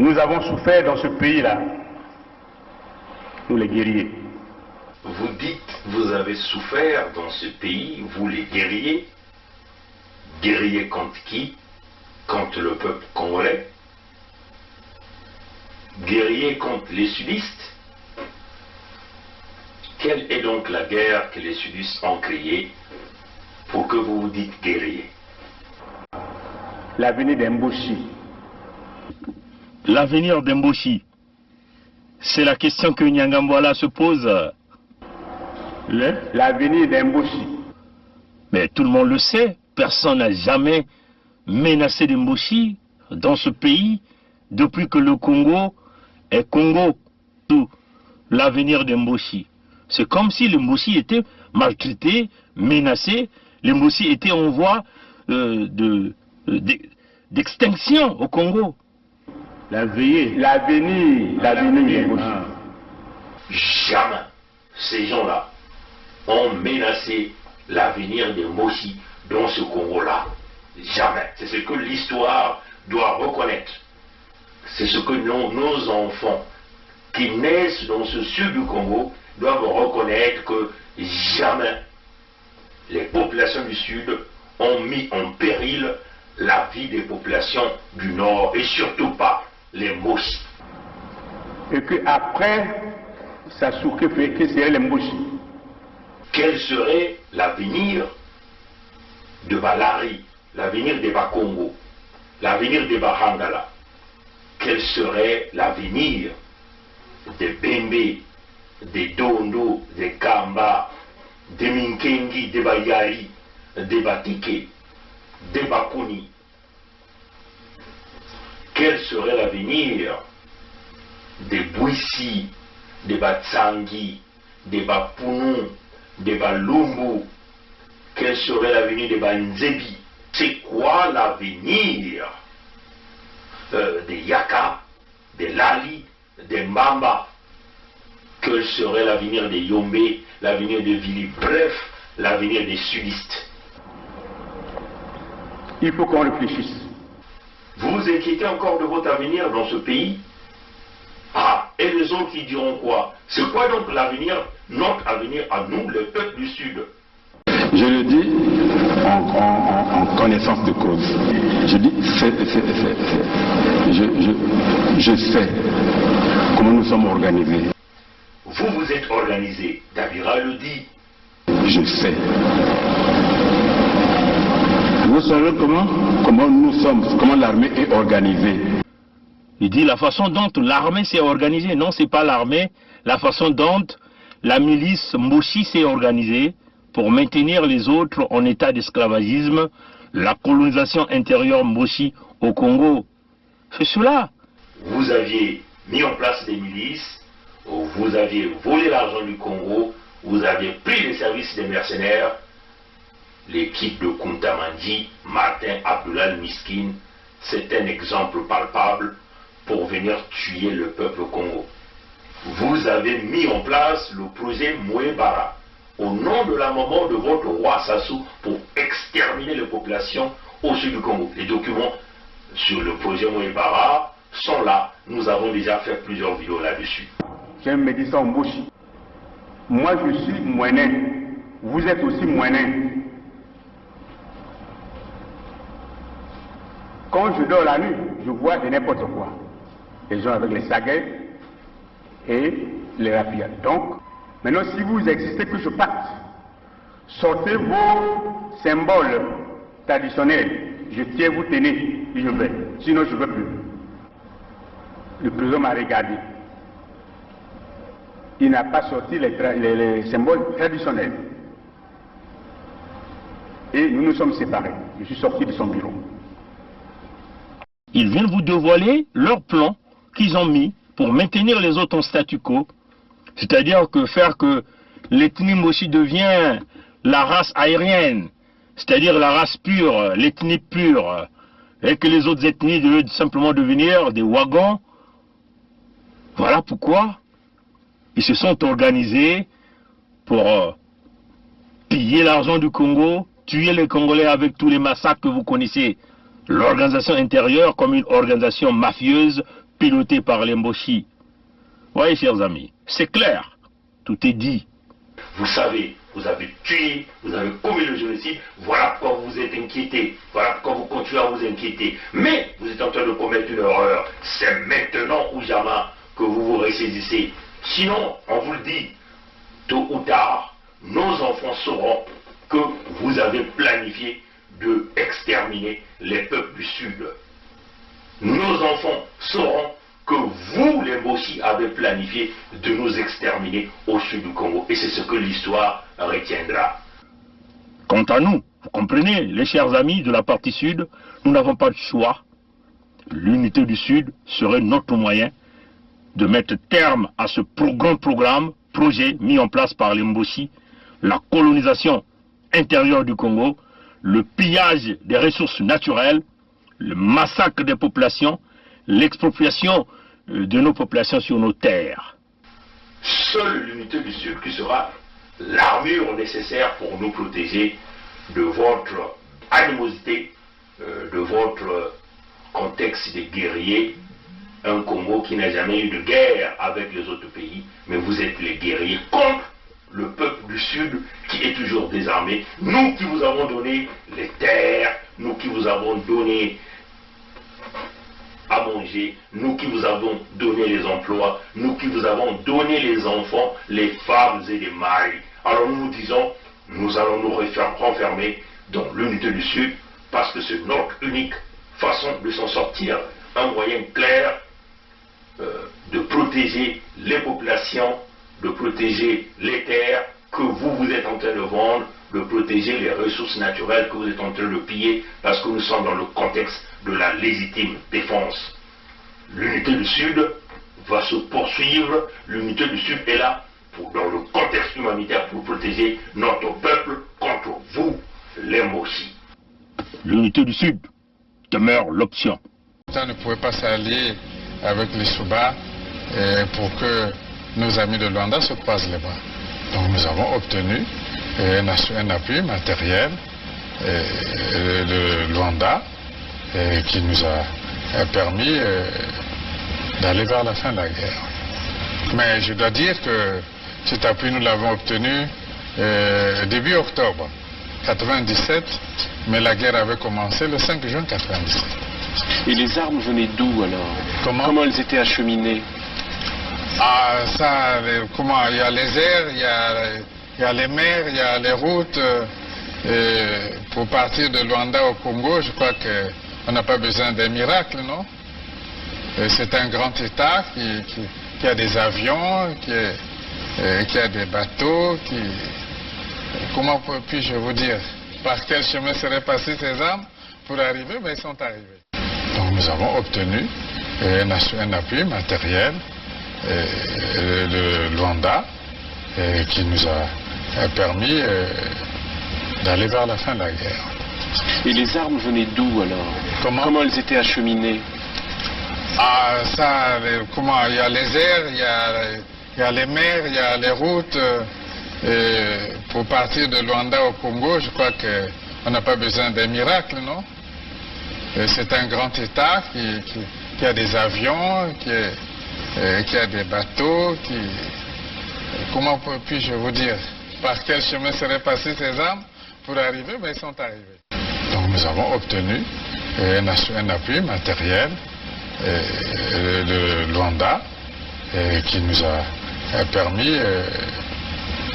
Nous avons souffert dans ce pays-là, nous les guerriers. Vous dites, vous avez souffert dans ce pays, vous les guerriers. Guerriers contre qui? Contre le peuple congolais. Guerriers contre les sudistes. Quelle est donc la guerre que les sudistes ont créée pour que vous vous dites guerriers? L'avenir d'Mboshi. L'avenir d'Mboshi, c'est la question que Nyangambwala se pose. L'avenir d'Mboshi. Mais tout le monde le sait, personne n'a jamais menacé d'Mboshi dans ce pays depuis que le Congo est Congo. Tout l'avenir d'Mboshi. C'est comme si l'Mboshi était maltraité, menacé, l'Mboshi était en voie d'extinction au Congo. L'avenir d'Mboshi. Jamais ces gens-là ont menacé l'avenir de Mboshi dans ce Congo-là. Jamais. C'est ce que l'histoire doit reconnaître. C'est ce que nos enfants qui naissent dans ce sud du Congo doivent reconnaître, que jamais les populations du sud ont mis en péril la vie des populations du nord, et surtout pas les Mboshi. Et qu'après, ça souque fait que c'est les Mboshi. Quel serait l'avenir de Balari, l'avenir de Bakongo, l'avenir de Bahangala? Quel serait l'avenir de Bembe, de Dondo, de Kamba, de Minkengi, de Bayari, de Batike, de Bakuni? Quel serait l'avenir de Bouissi, de Batsangi, de Bapounou, de Balumbu? Quel serait l'avenir de Banzebi? C'est quoi l'avenir de Yaka, de Lali, de Mbamba? Quel serait l'avenir de Yombe, l'avenir de Vili? Bref, l'avenir des sudistes. Il faut qu'on réfléchisse. Vous vous inquiétez encore de votre avenir dans ce pays? Ah, et les autres qui diront quoi? C'est quoi donc l'avenir, notre avenir à nous, le peuple du Sud? Je le dis en connaissance de cause. Je dis je sais comment nous sommes organisés. Vous, vous êtes organisé. Davira le dit. Je sais. Vous savez comment nous sommes, comment l'armée est organisée. Il dit la façon dont l'armée s'est organisée. Non, c'est pas l'armée. La façon dont la milice Mboshi s'est organisée pour maintenir les autres en état d'esclavagisme, la colonisation intérieure Mboshi au Congo. C'est cela. Vous aviez mis en place des milices, vous aviez volé l'argent du Congo, vous aviez pris les services des mercenaires. L'équipe de Kuntamandi, Martin Abdoulal Miskin, c'est un exemple palpable pour venir tuer le peuple Congo. Vous avez mis en place le projet Mouébara au nom de la maman de votre roi Sassou pour exterminer les populations au sud du Congo. Les documents sur le projet Mouébara sont là. Nous avons déjà fait plusieurs vidéos là-dessus. J'aime me dire ça en Mboshi. Moi je suis moinen. Vous êtes aussi moinen. Quand je dors la nuit, je vois de n'importe quoi. Les gens avec les saguets et les rapides. Donc, maintenant, si vous existez que je parte, sortez vos symboles traditionnels. Je tiens, vous tenez, et je vais. Sinon, je ne veux plus. Le président m'a regardé. Il n'a pas sorti les symboles traditionnels. Et nous nous sommes séparés. Je suis sorti de son bureau. Ils viennent vous dévoiler leur plan qu'ils ont mis pour maintenir les autres en statu quo. C'est-à-dire que faire que l'ethnie Mboshi devient la race aérienne, c'est-à-dire la race pure, l'ethnie pure, et que les autres ethnies devaient simplement devenir des wagons. Voilà pourquoi ils se sont organisés pour piller l'argent du Congo, tuer les Congolais avec tous les massacres que vous connaissez. L'organisation intérieure comme une organisation mafieuse, pilotée par les Mboshi. Voyez, chers amis, c'est clair, tout est dit. Vous savez, vous avez tué, vous avez commis le génocide, voilà pourquoi vous êtes inquiétés, voilà pourquoi vous continuez à vous inquiéter. Mais vous êtes en train de commettre une erreur. C'est maintenant ou jamais que vous vous ressaisissez. Sinon, on vous le dit, tôt ou tard, nos enfants sauront que vous avez planifié de exterminer les peuples du Sud. Nos enfants sauront que vous, les Mboshi, avez planifié de nous exterminer au sud du Congo. Et c'est ce que l'histoire retiendra. Quant à nous, vous comprenez, les chers amis de la partie sud, nous n'avons pas de choix. L'unité du Sud serait notre moyen de mettre terme à ce projet mis en place par les Mboshi, la colonisation intérieure du Congo, le pillage des ressources naturelles, le massacre des populations, l'expropriation de nos populations sur nos terres. Seule l'unité du Sud qui sera l'armure nécessaire pour nous protéger de votre animosité, de votre contexte de guerrier. Un Congo qui n'a jamais eu de guerre avec les autres pays, mais vous êtes les guerriers contre le peuple du Sud qui est toujours désarmé. Nous qui vous avons donné les terres, nous qui vous avons donné à manger, nous qui vous avons donné les emplois, nous qui vous avons donné les enfants, les femmes et les maris. Alors nous nous disons, nous allons nous renfermer dans l'unité du Sud parce que c'est notre unique façon de s'en sortir. Un moyen clair de protéger les populations, de protéger les terres que vous êtes en train de vendre, de protéger les ressources naturelles que vous êtes en train de piller, parce que nous sommes dans le contexte de la légitime défense. L'unité du Sud va se poursuivre, l'unité du Sud est là, dans le contexte humanitaire, pour protéger notre peuple contre vous, les Mboshi. L'unité du Sud demeure l'option. Ça ne pouvait pas s'allier avec les Souba pour que nos amis de Luanda se croisent les bras. Donc nous avons obtenu un appui matériel de Luanda qui nous a permis d'aller vers la fin de la guerre. Mais je dois dire que cet appui nous l'avons obtenu début octobre 1997, mais la guerre avait commencé le 5 juin 1997. Et les armes venaient d'où alors? Comment elles étaient acheminées? Ah, ça, comment? Il y a les airs, il y a les mers, il y a les routes. Pour partir de Luanda au Congo, je crois qu'on n'a pas besoin d'un miracle, non? C'est un grand État qui a des avions, qui a des bateaux, comment puis-je vous dire? Par quel chemin seraient passées ces armes pour arriver? Mais ils sont arrivés. Donc nous avons obtenu un appui matériel de Luanda qui nous a permis d'aller vers la fin de la guerre. Et les armes venaient d'où alors? Comment elles étaient acheminées? Ah, ça, comment? Il y a les airs, il y a les mers, il y a les routes. Pour partir de Luanda au Congo, je crois qu'on n'a pas besoin d'un miracle, non? C'est un grand État qui a des avions, qui a des bateaux, comment puis-je vous dire? Par quel chemin seraient passées ces armes pour arriver? Mais ils sont arrivés. Donc nous avons obtenu un appui matériel de Luanda qui nous a permis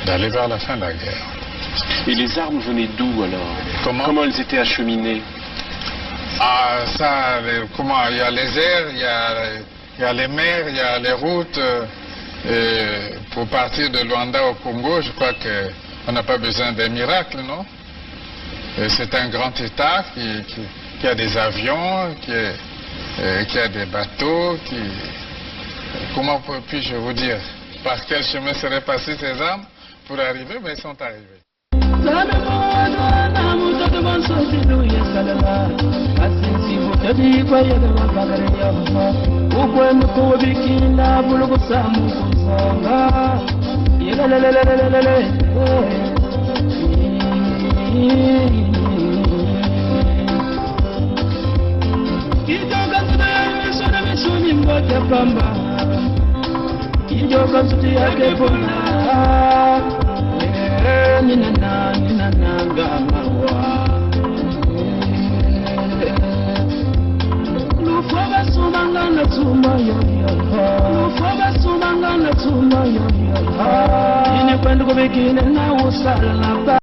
d'aller vers la fin de la guerre. Et les armes venaient d'où alors? Comment elles étaient acheminées? Ah, ça, comment? Il y a les airs, il y a les mers, il y a les routes. Pour partir de Luanda au Congo, je crois qu'on n'a pas besoin d'un miracle, non? C'est un grand État qui a des avions, qui a des bateaux, comment puis-je vous dire? Par quel chemin seraient passées ces armes pour arriver? Mais ils sont arrivés. Kita ngoja pamba Ijoka suti yake pona Nina ngamawa Lufaba sumangana tuma yo Lufaba sumangana tuma yo Ine kwenda kubikine na usala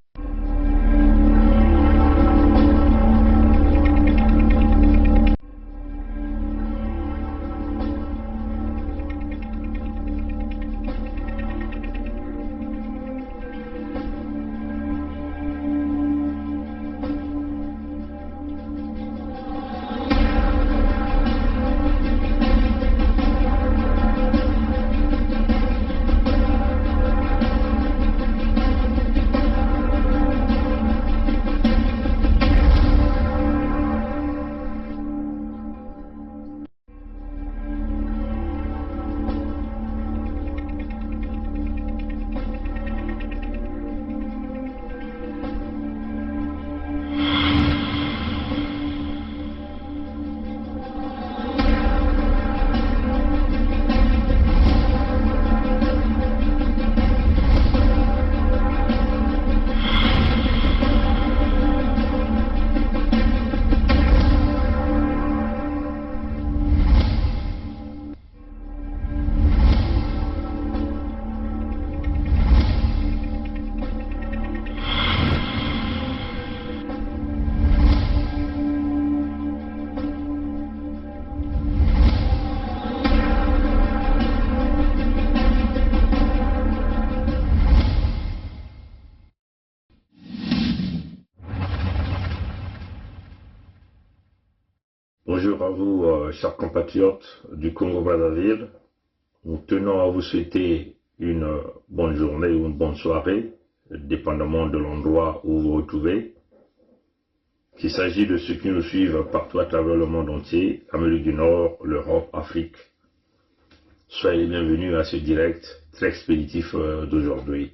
Bonjour à vous, chers compatriotes du Congo-Brazzaville. Nous tenons à vous souhaiter une bonne journée ou une bonne soirée, dépendamment de l'endroit où vous vous retrouvez. Qu'il s'agit de ceux qui nous suivent partout à travers le monde entier, Amérique du Nord, l'Europe, Afrique. Soyez les bienvenus à ce direct très expéditif d'aujourd'hui.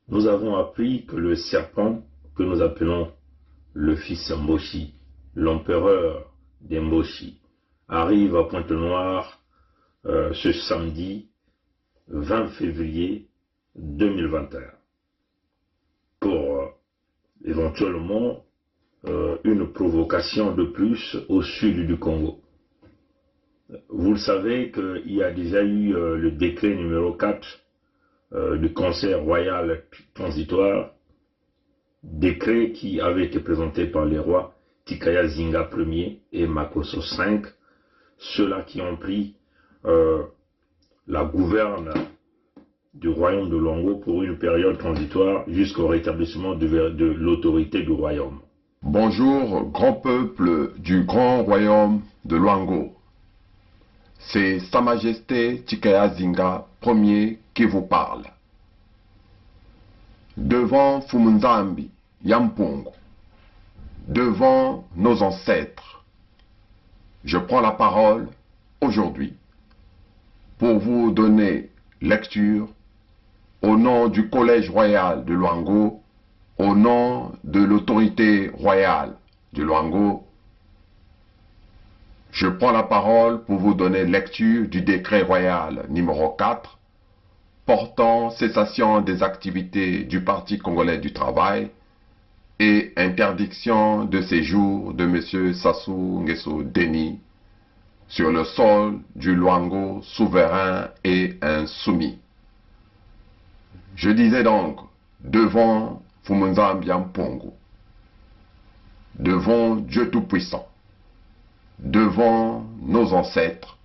Nous avons appris que le serpent que nous appelons le fils Mboshi, l'empereur des Mboshi, arrive à Pointe-Noire ce samedi 20 février 2021 pour éventuellement une provocation de plus au sud du Congo. Vous le savez qu'il y a déjà eu le décret numéro 4 du Conseil royal transitoire, décret qui avait été présenté par les rois Tikaya Zinga Ier et Makosso V, ceux-là qui ont pris la gouverne du royaume de Luango pour une période transitoire jusqu'au rétablissement de l'autorité du royaume. Bonjour, grand peuple du grand royaume de Luango. C'est Sa Majesté Tikaya Zinga Ier qui vous parle. Devant Fumunzambi, Yampongo, devant nos ancêtres, je prends la parole aujourd'hui pour vous donner lecture au nom du Collège royal de Luango, au nom de l'autorité royale de Luango. Je prends la parole pour vous donner lecture du décret royal numéro 4 portant cessation des activités du Parti congolais du travail et interdiction de séjour de M. Sassou Nguesso Deni sur le sol du Luango souverain et insoumis. Je disais donc, devant Fumunzambi Yampongo, devant Dieu Tout-Puissant, devant nos ancêtres,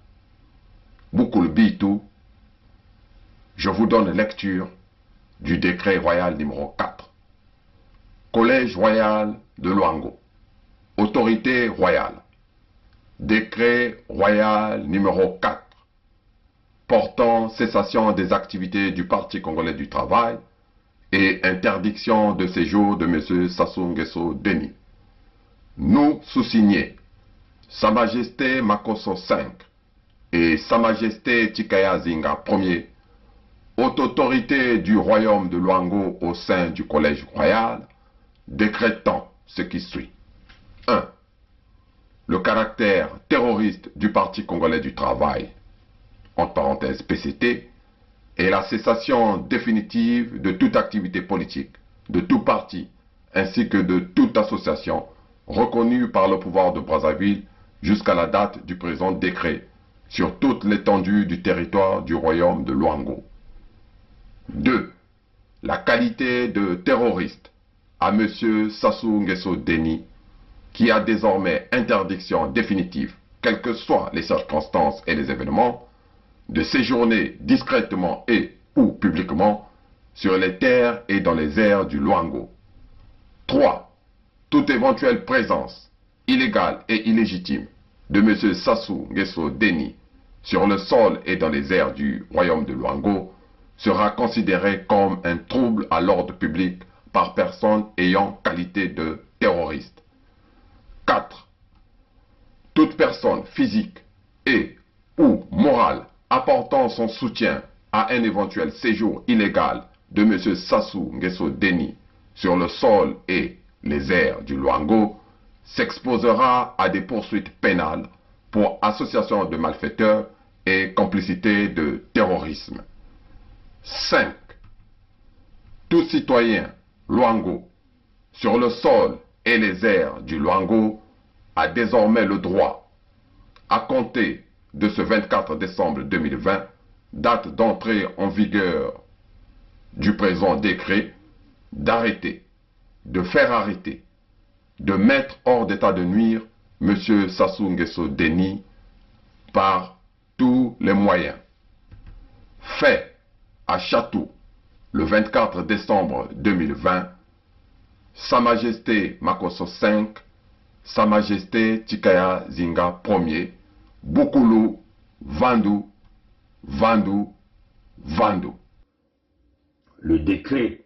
Bukul Bitu, je vous donne lecture du décret royal numéro 4. Collège royal de Luango, autorité royale, décret royal numéro 4, portant cessation des activités du Parti congolais du travail et interdiction de séjour de M. Sassou Nguesso Deni. Nous sous-signés, Sa Majesté Makosso V et Sa Majesté Tikaya Zinga Ier, haute autorité du royaume de Luango au sein du Collège royal, décrétant ce qui suit. 1. le caractère terroriste du Parti congolais du travail, entre parenthèses PCT, et la cessation définitive de toute activité politique, de tout parti, ainsi que de toute association reconnue par le pouvoir de Brazzaville jusqu'à la date du présent décret sur toute l'étendue du territoire du royaume de Luango. 2. La qualité de terroriste à M. Sassou Nguesso Deni, qui a désormais interdiction définitive, quelles que soient les circonstances et les événements, de séjourner discrètement et ou publiquement sur les terres et dans les airs du Luango. 3. Toute éventuelle présence illégale et illégitime de M. Sassou Nguesso Deni sur le sol et dans les airs du royaume de Luango sera considérée comme un trouble à l'ordre public par personne ayant qualité de terroriste. 4. Toute personne physique et ou morale apportant son soutien à un éventuel séjour illégal de M. Sassou Nguesso Deni sur le sol et les airs du Luango s'exposera à des poursuites pénales pour association de malfaiteurs et complicité de terrorisme. 5. Tout citoyen Luango sur le sol et les airs du Luango a désormais le droit, à compter de ce 24 décembre 2020, date d'entrée en vigueur du présent décret, d'arrêter, de faire arrêter, de mettre hors d'état de nuire M. Sassou Nguesso Deni par tous les moyens. Fait à Chatou, le 24 décembre 2020, Sa Majesté Makosso V, Sa Majesté Tikaya Zinga Ier, Boukoulou, Vandu, Vandu, Vandu. Le décret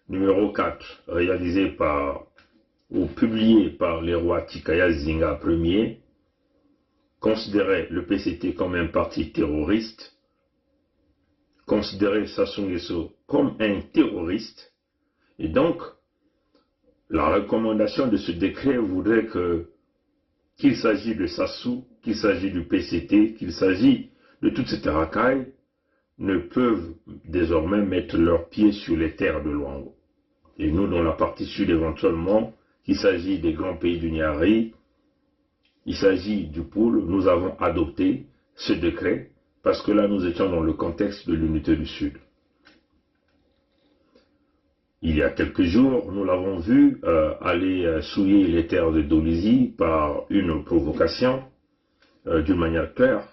numéro 4, réalisé par ou publié par les rois Tikaya Zinga Ier, considérait le PCT comme un parti terroriste, considérait Sassou Nguesso comme un terroriste, et donc la recommandation de ce décret voudrait qu'il s'agit de Sassou, qu'il s'agit du PCT, qu'il s'agit de toute cette racaille, ne peuvent désormais mettre leurs pieds sur les terres de Luango. Et nous, dans la partie sud éventuellement, qu'il s'agit des grands pays du Niari, il s'agit du Poul, nous avons adopté ce décret parce que là nous étions dans le contexte de l'unité du Sud. Il y a quelques jours, nous l'avons vu aller souiller les terres de Dolisie par une provocation d'une manière claire,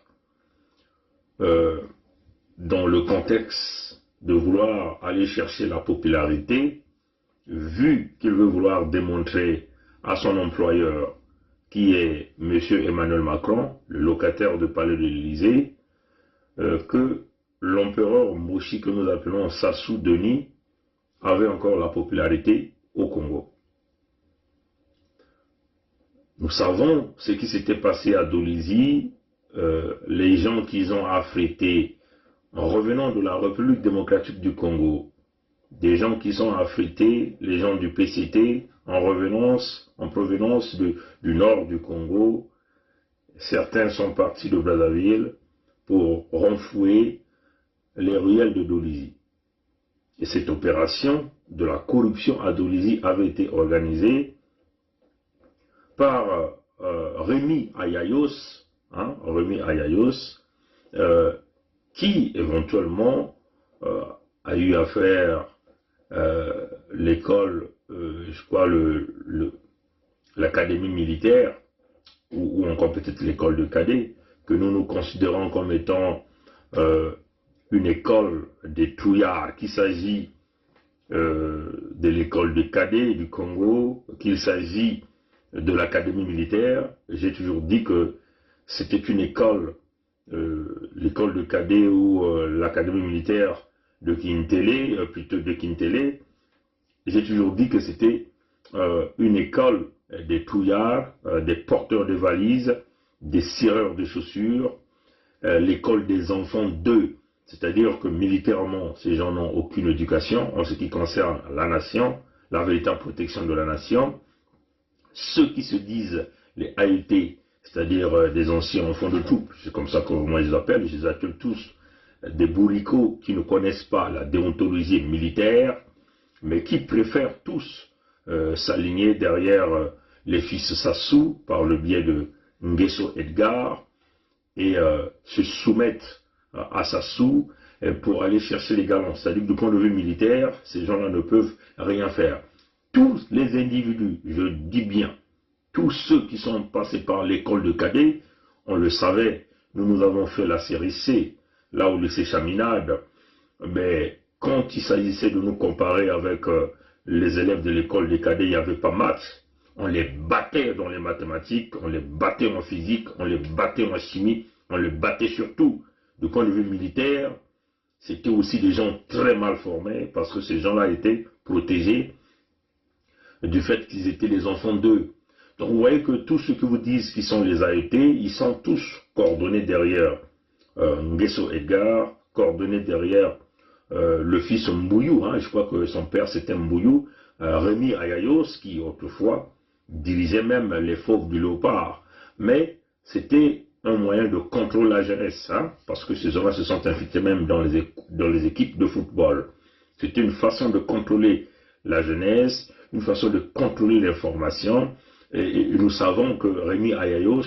dans le contexte de vouloir aller chercher la popularité, vu qu'il veut vouloir démontrer à son employeur, qui est M. Emmanuel Macron, le locataire du palais de l'Élysée, que l'empereur Moshi, que nous appelons Sassou Deni, avait encore la popularité au Congo. Nous savons ce qui s'était passé à Dolisie, les gens qu'ils ont affrétés en revenant de la République démocratique du Congo, des gens qui sont affrétés, les gens du PCT, en provenance du nord du Congo. Certains sont partis de Brazzaville pour renflouer les ruelles de Dolisie. Et cette opération de la corruption à Dolisie avait été organisée par Rémi Ayayos, qui éventuellement a eu à faire l'école, je crois l'académie militaire, ou encore peut-être l'école de cadets, que nous considérons comme étant une école des trouillards, qu'il s'agit de l'école de cadets du Congo, qu'il s'agit de l'académie militaire. J'ai toujours dit que c'était une école, l'école de cadets ou l'académie militaire de Kintélé, plutôt de Kintélé. J'ai toujours dit que c'était une école des trouillards, des porteurs de valises, des cireurs de chaussures, l'école des enfants d'eux. C'est-à-dire que militairement, ces gens n'ont aucune éducation en ce qui concerne la nation, la véritable protection de la nation. Ceux qui se disent les AIT c'est-à-dire des anciens enfants de troupe, c'est comme ça que moi je les appelle tous des bourricots qui ne connaissent pas la déontologie militaire, mais qui préfèrent tous s'aligner derrière les fils Sassou par le biais de Nguesso Edgar et se soumettre à Sassou pour aller chercher les galons. C'est-à-dire que du point de vue militaire, ces gens-là ne peuvent rien faire. Tous les individus, je dis bien, tous ceux qui sont passés par l'école de cadets, on le savait, nous avons fait la série C, là où lycée Chaminade, mais quand il s'agissait de nous comparer avec les élèves de l'école des cadets, il n'y avait pas maths. On les battait dans les mathématiques, on les battait en physique, on les battait en chimie, on les battait surtout. Du point de vue militaire, c'était aussi des gens très mal formés, parce que ces gens-là étaient protégés du fait qu'ils étaient les enfants d'eux. Donc vous voyez que tous ceux qui vous disent qu'ils sont les AET, ils sont tous coordonnés derrière Nguesso Edgar, coordonnés derrière le fils Mbouyou, je crois que son père c'était Mbouyou, Rémi Ayayos, qui autrefois dirigeait même les Fauves du Léopard. Mais c'était un moyen de contrôler la jeunesse, parce que ces gens-là se sont infiltrés même dans les équipes de football. C'était une façon de contrôler la jeunesse, une façon de contrôler l'information. Et nous savons que Rémi Ayayos,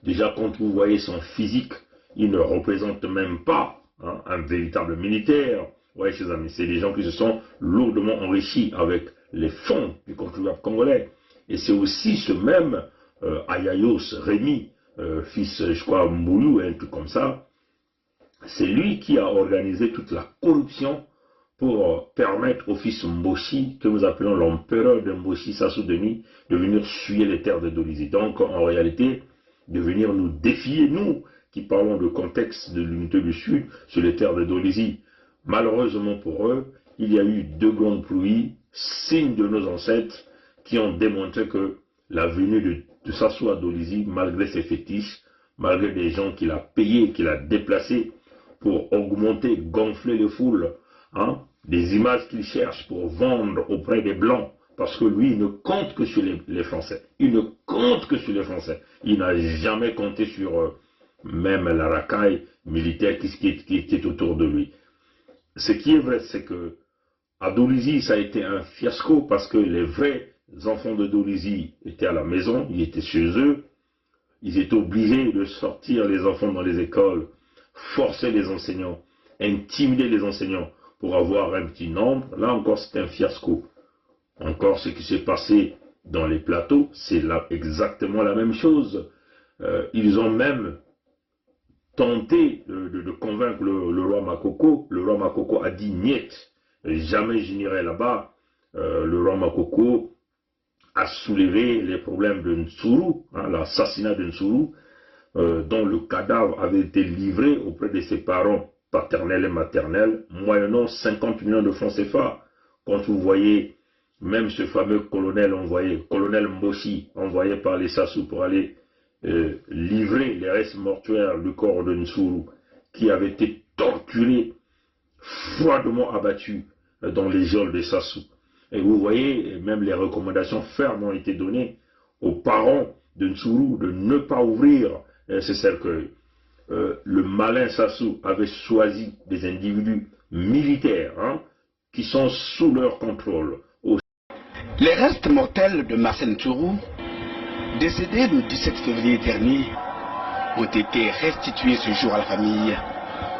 déjà quand vous voyez son physique, il ne représente même pas un véritable militaire. Ouais, chers amis, c'est des gens qui se sont lourdement enrichis avec les fonds du contribuable congolais. Et c'est aussi ce même Ayayos, Rémi, fils, je crois, Mbouyou, un truc comme ça, c'est lui qui a organisé toute la corruption pour permettre au fils Mboshi, que nous appelons l'empereur de Mboshi, Sassou Denis, de venir suyer les terres de Dolisie. Donc, en réalité, de venir nous défier, nous, qui parlons du contexte de l'unité du Sud, sur les terres de Dolisie. Malheureusement pour eux, il y a eu 2 grandes pluies, signes de nos ancêtres, qui ont démontré que la venue de Sassou à Dolisie, malgré ses fétiches, malgré des gens qu'il a payés, qu'il a déplacés pour augmenter, gonfler les foules, des images qu'il cherche pour vendre auprès des Blancs, parce que lui, il ne compte que sur les Français. Il ne compte que sur les Français. Il n'a jamais compté sur même la racaille militaire qui est autour de lui. Ce qui est vrai, c'est que à Dolisie, ça a été un fiasco, parce que les vrais enfants de Dolisie étaient à la maison, ils étaient chez eux, ils étaient obligés de sortir les enfants dans les écoles, forcer les enseignants, intimider les enseignants, pour avoir un petit nombre. Là encore, c'est un fiasco. Encore ce qui s'est passé dans les plateaux, c'est exactement la même chose. Ils ont même tenté de convaincre le roi Makoko. Le roi Makoko a dit « niet ». Jamais je n'irai là-bas. Le roi Makoko a soulevé les problèmes de Nsuru, l'assassinat de Nsuru, dont le cadavre avait été livré auprès de ses parents paternels et maternels, moyennant 50 millions de francs CFA. Quand vous voyez même ce fameux colonel Mboshi, envoyé par les Sassou pour aller livrer les restes mortuaires du corps de Nsuru, qui avait été torturé, froidement abattu dans les geôles de Sassou. Et vous voyez, même les recommandations fermes ont été données aux parents de Nsuru de ne pas ouvrir ces cercueils. Le malin Sassou avait choisi des individus militaires qui sont sous leur contrôle. Les restes mortels de Marcel Ntsourou, décédé le 17 février dernier, ont été restitués ce jour à la famille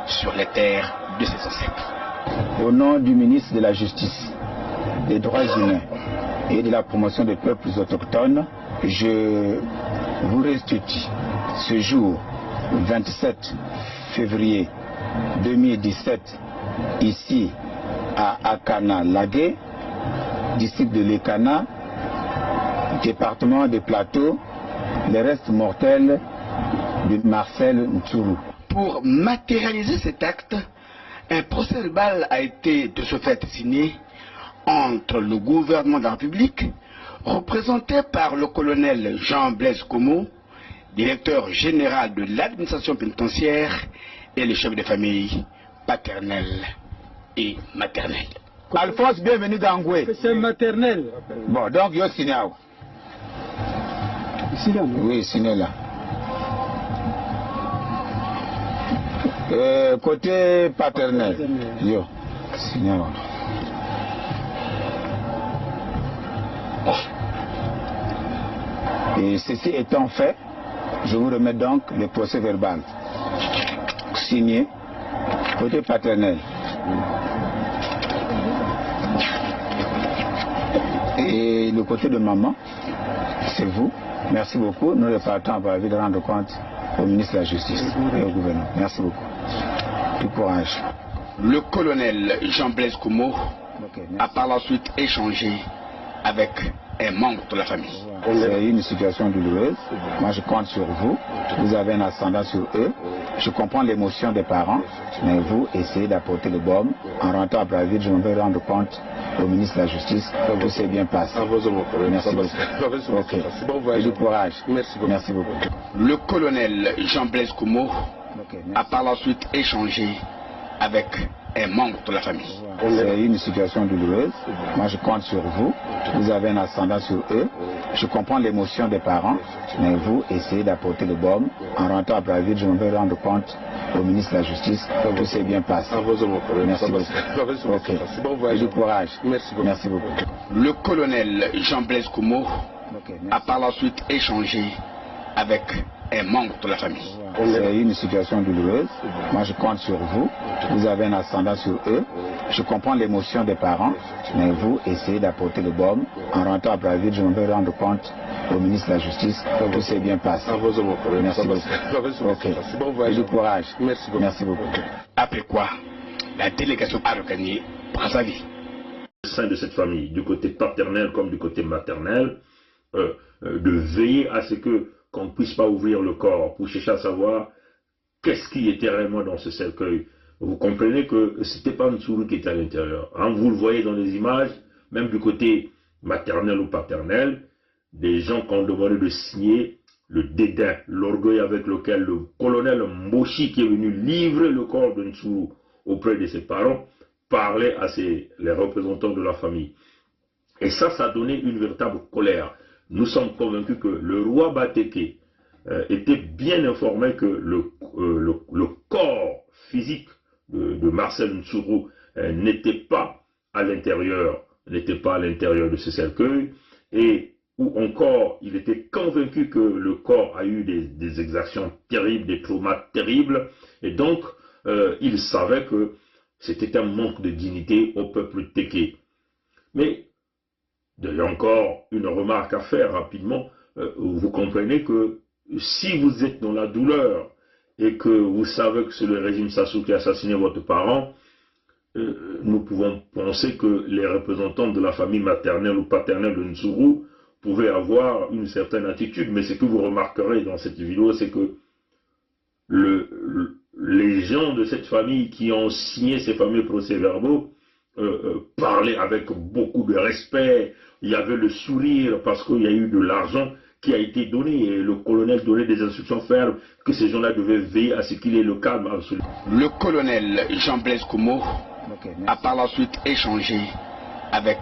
sur les terres de ses ancêtres. Au nom du ministre de la Justice, des Droits humains et de la promotion des peuples autochtones, je vous restitue ce jour 27 février 2017 ici à Akana-Lagué, district de l'Ekana, département des Plateaux, les restes mortels de Marcel Ntsourou. Pour matérialiser cet acte, un procès-verbal a été de ce fait signé entre le gouvernement de la République, représenté par le colonel Jean-Blaise Como, directeur général de l'administration pénitentiaire, et les chefs de famille paternels et maternels. Alphonse, bienvenue dans Ngoué. C'est maternel. Bon, donc, yo signé. Ici là, non? Oui, signé là. Côté paternel. Yo. Signor. Et ceci étant fait, je vous remets donc le procès verbal signé côté paternel. Et le côté de maman, c'est vous. Merci beaucoup. Nous repartons à Brazzaville de rendre compte au ministre de la Justice et au gouvernement. Merci beaucoup. Du courage. Le colonel Jean-Blaise Koumo a par la suite échangé avec un membre de la famille. C'est une situation douloureuse. Moi, je compte sur vous. Vous avez un ascendant sur eux. Je comprends l'émotion des parents, mais vous essayez d'apporter le baume. En rentrant à Brazzaville, je vais rendre compte au ministre de la Justice que tout s'est bien passé. Merci beaucoup. Okay. Et du courage. Merci beaucoup. Le colonel Jean-Blaise Koumo a par la suite échangé avec un membre de la famille. C'est une situation douloureuse. Moi, je compte sur vous. Vous avez un ascendant sur eux. Je comprends l'émotion des parents, mais vous essayez d'apporter le baume. En rentrant à Brazzaville, je vais rendre compte au ministre de la Justice que tout s'est bien passé. Merci beaucoup. Okay. Et du courage. Merci beaucoup. Le colonel Jean-Blaise Koumo a par la suite échangé avec un membre de la famille. C'est une situation douloureuse. Moi, je compte sur vous. Vous avez un ascendant sur eux. Je comprends l'émotion des parents, mais vous essayez d'apporter le baume. En rentrant à Brazzaville, je vais rendre compte au ministre de la Justice que tout s'est bien passé. Merci beaucoup. Okay. Et du courage. Merci beaucoup. Après quoi, la délégation a regagné Brazzaville. Au sein de cette famille, du côté paternel comme du côté maternel, de veiller à ce que qu'on ne puisse pas ouvrir le corps pour chercher à savoir qu'est-ce qui était réellement dans ce cercueil. Vous comprenez que ce n'était pas Nsuru qui était à l'intérieur. Hein, vous le voyez dans les images, même du côté maternel ou paternel, des gens qui ont demandé de signer le dédain, l'orgueil avec lequel le colonel Mboshi, qui est venu livrer le corps de Nsuru auprès de ses parents, parlait à les représentants de la famille. Et ça a donné une véritable colère. Nous sommes convaincus que le roi Bateke était bien informé que le corps physique de Marcel Nsuru n'était pas à l'intérieur de ce cercueil, et ou encore il était convaincu que le corps a eu des exactions terribles, des traumas terribles, et donc il savait que c'était un manque de dignité au peuple Téké. Mais il y a encore une remarque à faire rapidement. Vous comprenez que si vous êtes dans la douleur et que vous savez que c'est le régime Sassou qui a assassiné votre parent, nous pouvons penser que les représentants de la famille maternelle ou paternelle de Nsuru pouvaient avoir une certaine attitude. Mais ce que vous remarquerez dans cette vidéo, c'est que les gens de cette famille qui ont signé ces fameux procès-verbaux parlaient avec beaucoup de respect. Il y avait le sourire parce qu'il y a eu de l'argent qui a été donné et le colonel donnait des instructions fermes que ces gens-là devaient veiller à ce qu'il y ait le calme absolu. Le colonel Jean-Blaise Koumo a par la suite échangé avec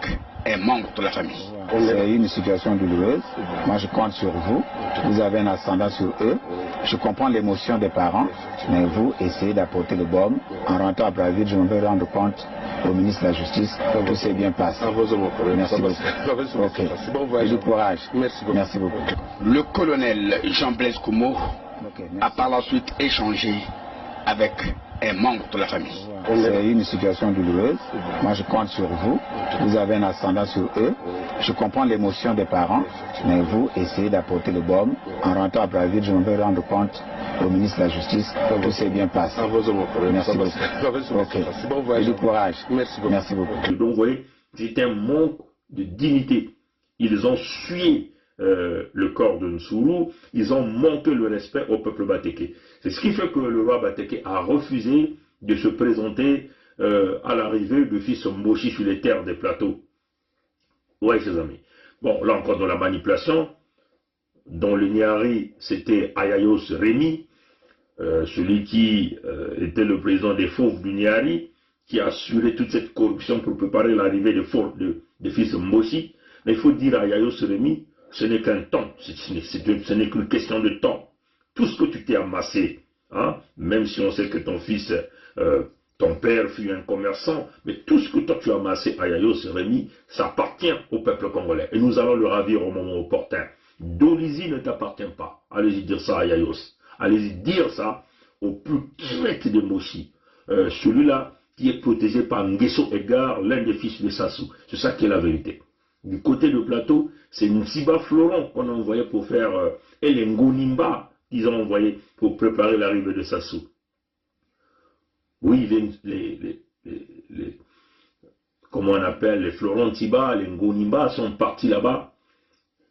un membre de la famille. C'est une situation douloureuse. Moi, je compte sur vous. Vous avez un ascendant sur eux. Je comprends l'émotion des parents, mais vous essayez d'apporter le baume. En rentrant à Brazzaville, je vais rendre compte au ministre de la Justice que tout s'est bien passé. Merci beaucoup. Okay. Et du courage. Merci beaucoup. Le colonel Jean-Blaise Koumo a par la suite échangé avec un membre de la famille. C'est une situation douloureuse. Moi, je compte sur vous. Vous avez un ascendant sur eux. Je comprends l'émotion des parents, mais vous essayez d'apporter le baume. En rentrant à Brazzaville, je vais rendre compte au ministre de la Justice que tout s'est bien passé. Merci beaucoup. Okay. Et du courage. Merci beaucoup. Donc, vous voyez, c'est un manque de dignité. Ils ont sué le corps de Nsuru, ils ont manqué le respect au peuple Bateke. C'est ce qui fait que le roi Bateke a refusé de se présenter à l'arrivée du fils Mboshi sur les terres des plateaux. Oui, ses amis. Bon, là encore dans la manipulation, dans le Niari, c'était Ayayos Rémi, celui qui était le président des fauves du Niari, qui a assuré toute cette corruption pour préparer l'arrivée des fils Mboshi. Mais il faut dire à Ayayos Rémi, ce n'est qu'un temps, ce n'est qu'une question de temps. Tout ce que tu t'es amassé hein, même si on sait que ton fils, ton père fut un commerçant, mais tout ce que toi tu as amassé à Yayos, Rémi, ça appartient au peuple congolais. Et nous allons le ravir au moment opportun. Dolizy ne t'appartient pas. Allez-y dire ça à Yayos. Allez-y dire ça au plus traite de Moshi. Celui-là qui est protégé par Nguesso Edgar, l'un des fils de Sassou. C'est ça qui est la vérité. Du côté de plateau, c'est Nsiba Floron qu'on a envoyé pour faire, et les Ngonimba qu'ils ont envoyé pour préparer l'arrivée de Sassou. Oui, comment on appelle, les Florent Tiba, les Ngonimba sont partis là-bas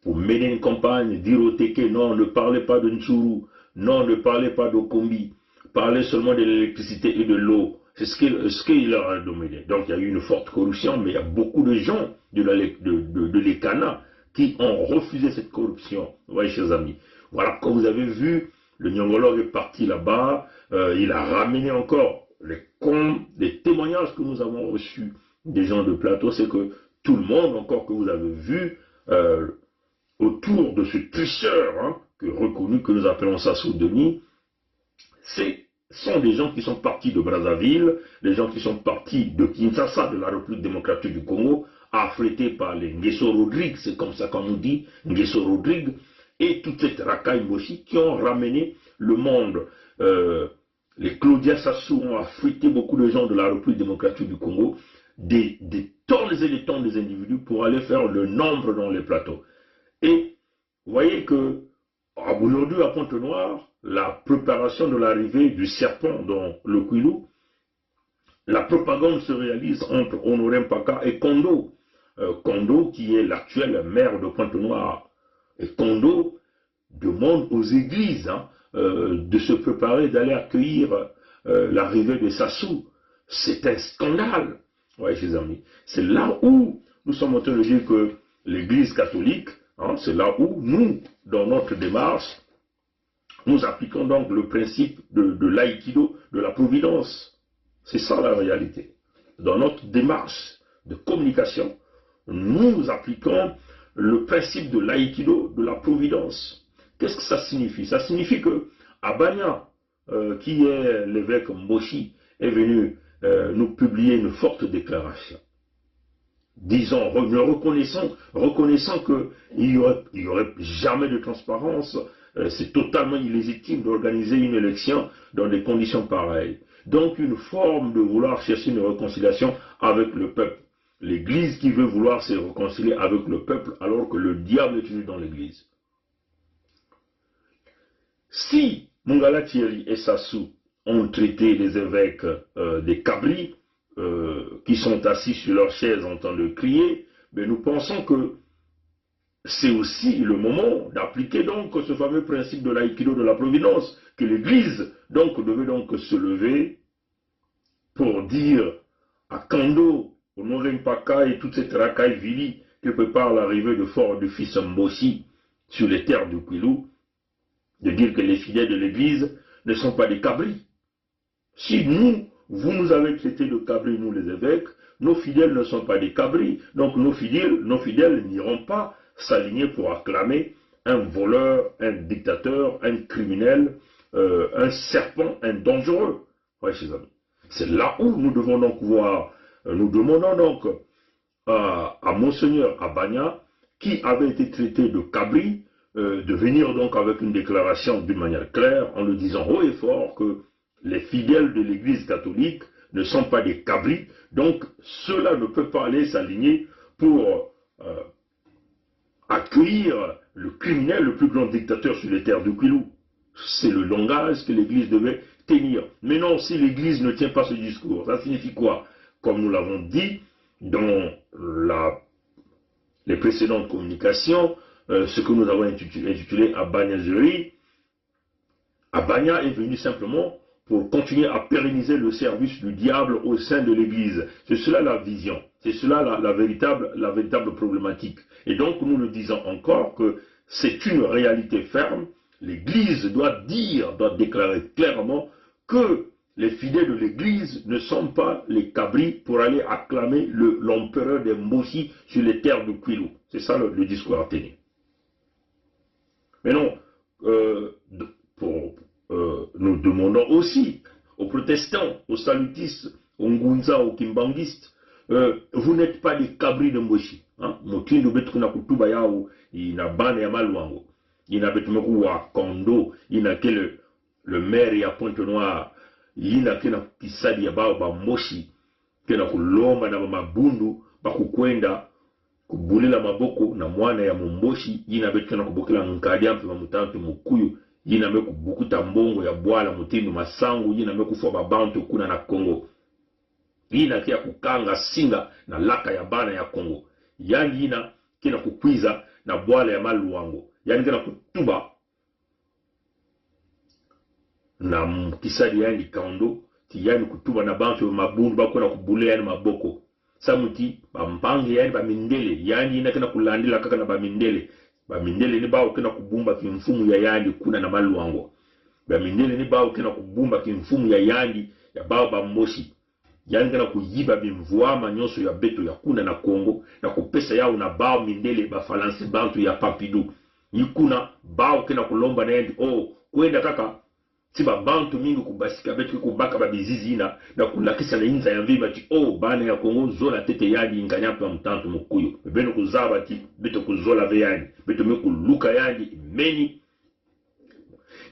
pour mener une campagne, dire au Teke, non, ne parlez pas de Ntsuru, non, ne parlez pas d'Okombi, parlez seulement de l'électricité et de l'eau. C'est ce qu'il leur a dominé. Donc il y a eu une forte corruption, mais il y a beaucoup de gens de l'Ekana qui ont refusé cette corruption. Vous voyez, chers amis. Voilà, comme vous avez vu, le Nyongolo est parti là-bas, il a ramené encore les témoignages que nous avons reçus des gens de plateau, c'est que tout le monde encore que vous avez vu autour de ce tricheur reconnu que nous appelons Sassou Denis, sont des gens qui sont partis de Brazzaville, des gens qui sont partis de Kinshasa, de la République démocratique du Congo, affrétés par les Nguesso Rodrigue, c'est comme ça qu'on nous dit, Nguesso Rodrigue, et toute cette racaille Moshi qui ont ramené le monde. Les Claudia Sassou ont affrété beaucoup de gens de la République démocratique du Congo, des tonnes et des tonnes d'individus pour aller faire le nombre dans les plateaux. Et vous voyez que aujourd'hui à Pointe-Noire, la préparation de l'arrivée du serpent dans le Kwilu, la propagande se réalise entre Honoré Mpaka et Kondo. Kondo qui est l'actuel maire de Pointe-Noire. Et Kondo demande aux églises de se préparer, d'aller accueillir l'arrivée de Sassou. C'est un scandale. Oui, chers amis. C'est là où nous sommes en train de dire que l'église catholique, c'est là où nous, dans notre démarche, nous appliquons donc le principe de l'aïkido, de la providence. C'est ça la réalité. Dans notre démarche de communication, nous appliquons le principe de l'aïkido, de la providence. Qu'est-ce que ça signifie? Ça signifie que Abanya, qui est l'évêque Mboshi, est venu nous publier une forte déclaration. Disons, reconnaissant qu'il n'y aurait jamais de transparence, c'est totalement illégitime d'organiser une élection dans des conditions pareilles. Donc une forme de vouloir chercher une réconciliation avec le peuple. L'Église qui veut vouloir se réconcilier avec le peuple alors que le diable est toujours dans l'Église. Si Mongala Thierry et Sassou ont traité les évêques des cabris, qui sont assis sur leur chaise en train de crier, mais nous pensons que c'est aussi le moment d'appliquer donc ce fameux principe de l'aïkido de la providence, que l'Église donc devait donc se lever pour dire à Kando, Honoré Mpaka et toute cette racaille vili que prépare l'arrivée de Fort du fils Mboshi sur les terres du Kwilu, de dire que les fidèles de l'Église ne sont pas des cabris. Si vous nous avez traités de cabris, nous les évêques, nos fidèles ne sont pas des cabris, donc nos fidèles n'iront pas s'aligner pour acclamer un voleur, un dictateur, un criminel, un serpent, un dangereux. Oui, chers amis. C'est là où nous devons donc voir, nous demandons donc à Monseigneur Abanya, qui avait été traité de cabri, de venir donc avec une déclaration d'une manière claire, en le disant haut et fort que les fidèles de l'Église catholique ne sont pas des cabris, donc cela ne peut pas aller s'aligner pour accueillir le criminel, le plus grand dictateur sur les terres du Kwilu. C'est le langage que l'Église devait tenir. Mais non, si l'Église ne tient pas ce discours, ça signifie quoi? Comme nous l'avons dit dans les précédentes communications, ce que nous avons intitulé Abanya-Zeri, Abanya est venu simplement pour continuer à pérenniser le service du diable au sein de l'Église. C'est cela la vision, c'est cela la véritable problématique. Et donc nous le disons encore que c'est une réalité ferme. L'Église doit déclarer clairement que les fidèles de l'Église ne sont pas les cabris pour aller acclamer l'empereur des Mboshi sur les terres du Kwilu. C'est ça le discours à tenir. Mais non, pour nous demandons aussi aux protestants, aux salutistes, aux ngunza, aux kimbangistes, vous n'êtes pas des cabris de Mboshi. Motindo betu kuna kutuba yao ina bana ya Maluango. Ina betu meku wa Kondo, ina kele le maire ya Pointe-Noire, ina kena kisadi ya bao ba Moshi, kena kulomba na mabundu, bakukwenda kubulila maboko na mwana ya Mumboshi, ina betu kena kubukila nkadiampi mamutantu mukuyu, ina meku bukuta mbongo ya bwala mutindo masangu, ina meku fwa babantu kuna na Kongo. Ina kia kukanga singa na laka ya bana ya Kongo. Yani ina kina kukwiza na bwala ya Maluango. Yani kina kutuba na kisadi yani Kondo. Yani kutuba na bantu mabundu bako na kubule yani maboko. Samuti bampange yani bamindele. Yani ina kina kulandila kaka na bamindele. Bamindele ni bao kina kubumba kimfumu ya yani kuna na Maluango. Bamindele ni bao kina kubumba kimfumu ya yani ya bao Bamoshi. Yani kana kuyiba bimvuama nyonso ya beto ya kuna na Kongo na kupesa yao na bao mindele ba falansi bantu ya Pampidou. Yikuna bao kena kulomba na yendi kwenda kaka tiba bantu mingi kubasika beto kubaka babizizi na kulakisa na inza ya mvima ti bana ya Kongo zola tete yani inganyapa mtantu mukuyo. Beno kuzaba ti beto kuzola ve yani. Beto meku luka yani meni.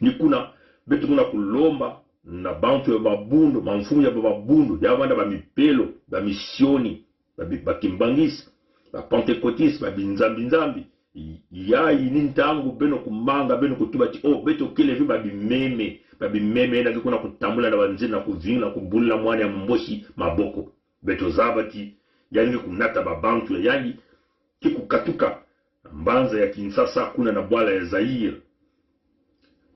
Nikuna beto kuna kulomba na bantu ya babundu, mamfumu ya babundu, ya wanda ba mipelo, ba misioni, ba kimbangisi, ba pentecotis, ba binzambi. Ya inintangu beno kumanga, beno kutubati, beto kelevi ba bimeme, na kikuna kutambula na wanzina, kuvingla, kubula mwana ya Mboshi, maboko. Beto zabati, yani kunata babantu, yani kikukatuka, mbanza ya Kinshasa, kuna na bwala ya Zaire.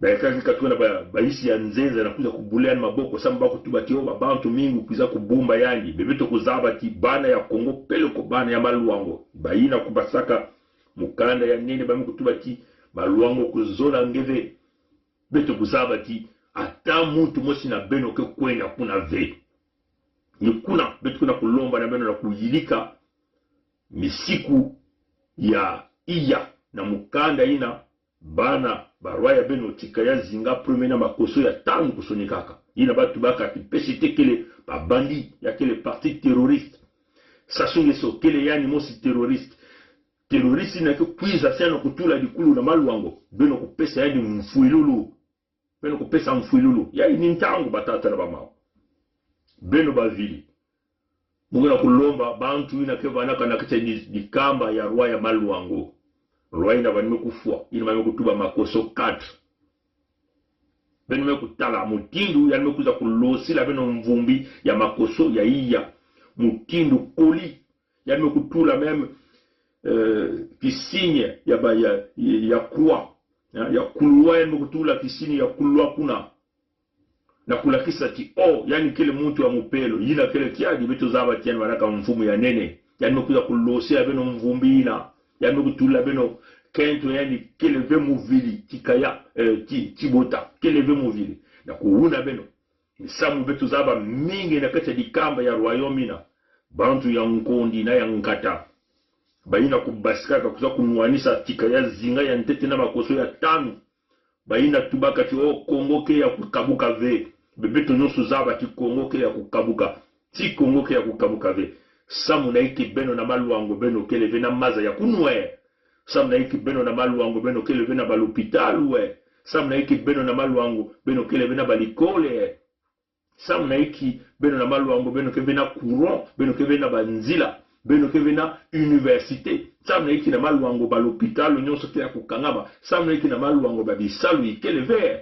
Baikaki katuna baisi ya Nzenze na kuza kubulea maboko samba kutubati bantu mingi kuza kubumba yani bebeto kuzabati bana ya Kongo pele ko bana ya Maluango baina kubasaka mukanda ya nini bamu kutubati Maluango kuzola ngeve beto kuzabati ata muntu mosi na beno ke kwenda kuna ve ni kuna beto kuna kulomba na beno na kuyilika misiku ya iya na mukanda ina bana barwaya beno tikaya zinga promena makoso ya tanu kusonikaka ina batu baka kipesite kele babandi ya kele parti terroriste sachunge so kele yani mosi terroriste na kwiza sana kutula dikulu na Maluango beno kupesa yani mfuilulu beno kupesa mfuilulu ya ni ntangu batata na bamao beno bavili mungena kulomba bantu ina kevana kana kete di kamba ya rwaya Maluango Rwanda banime kufua, ina banime kutuba makoso 4. Banime kutala mutindu ya nime kuza kulosi la beno mvumbi ya makoso ya iya. Mutindu koli ya nime kutula meme kisinye ya kuwa. Ya kuluwa ya nime kutula kisinye ya kuluwa kuna. Na kulakisa ti yani kele muntu wa mupelo. Yina kele kiadi beto zaba tiani wanaka mfumu ya nene. Ya nime kuza kulosi la beno mvumbi ina. Ya mekutula beno kento yani keleve muvili tikaya tibota keleve muvili na kuuna beno misamu betu zaba mingi na kati dikamba ya Royaume bantu ya Nkondi na ya Nkata baina kubasika kuza kunwanisa tikaya zinga ya ntete na makoso ya tanu baina tubaka ti Kongo ke ya kukabuka ve bebeto nyoso zaba ti Kongo ke ya kukabuka ti Kongo ke ya kukabuka ve samu na iki beno na Maluango beno keleve na maza ya kunwe samu na iki beno na Maluango beno keleve na balopitalu samu na iki beno na Maluango beno keleve na balikole samu na iki beno na Maluango beno keleve na courant beno keleve na banzila beno keleve na université samu na iki na Maluango balopitalu nyonso te ya kukangaba samu na iki na Maluango babisalu ikeleve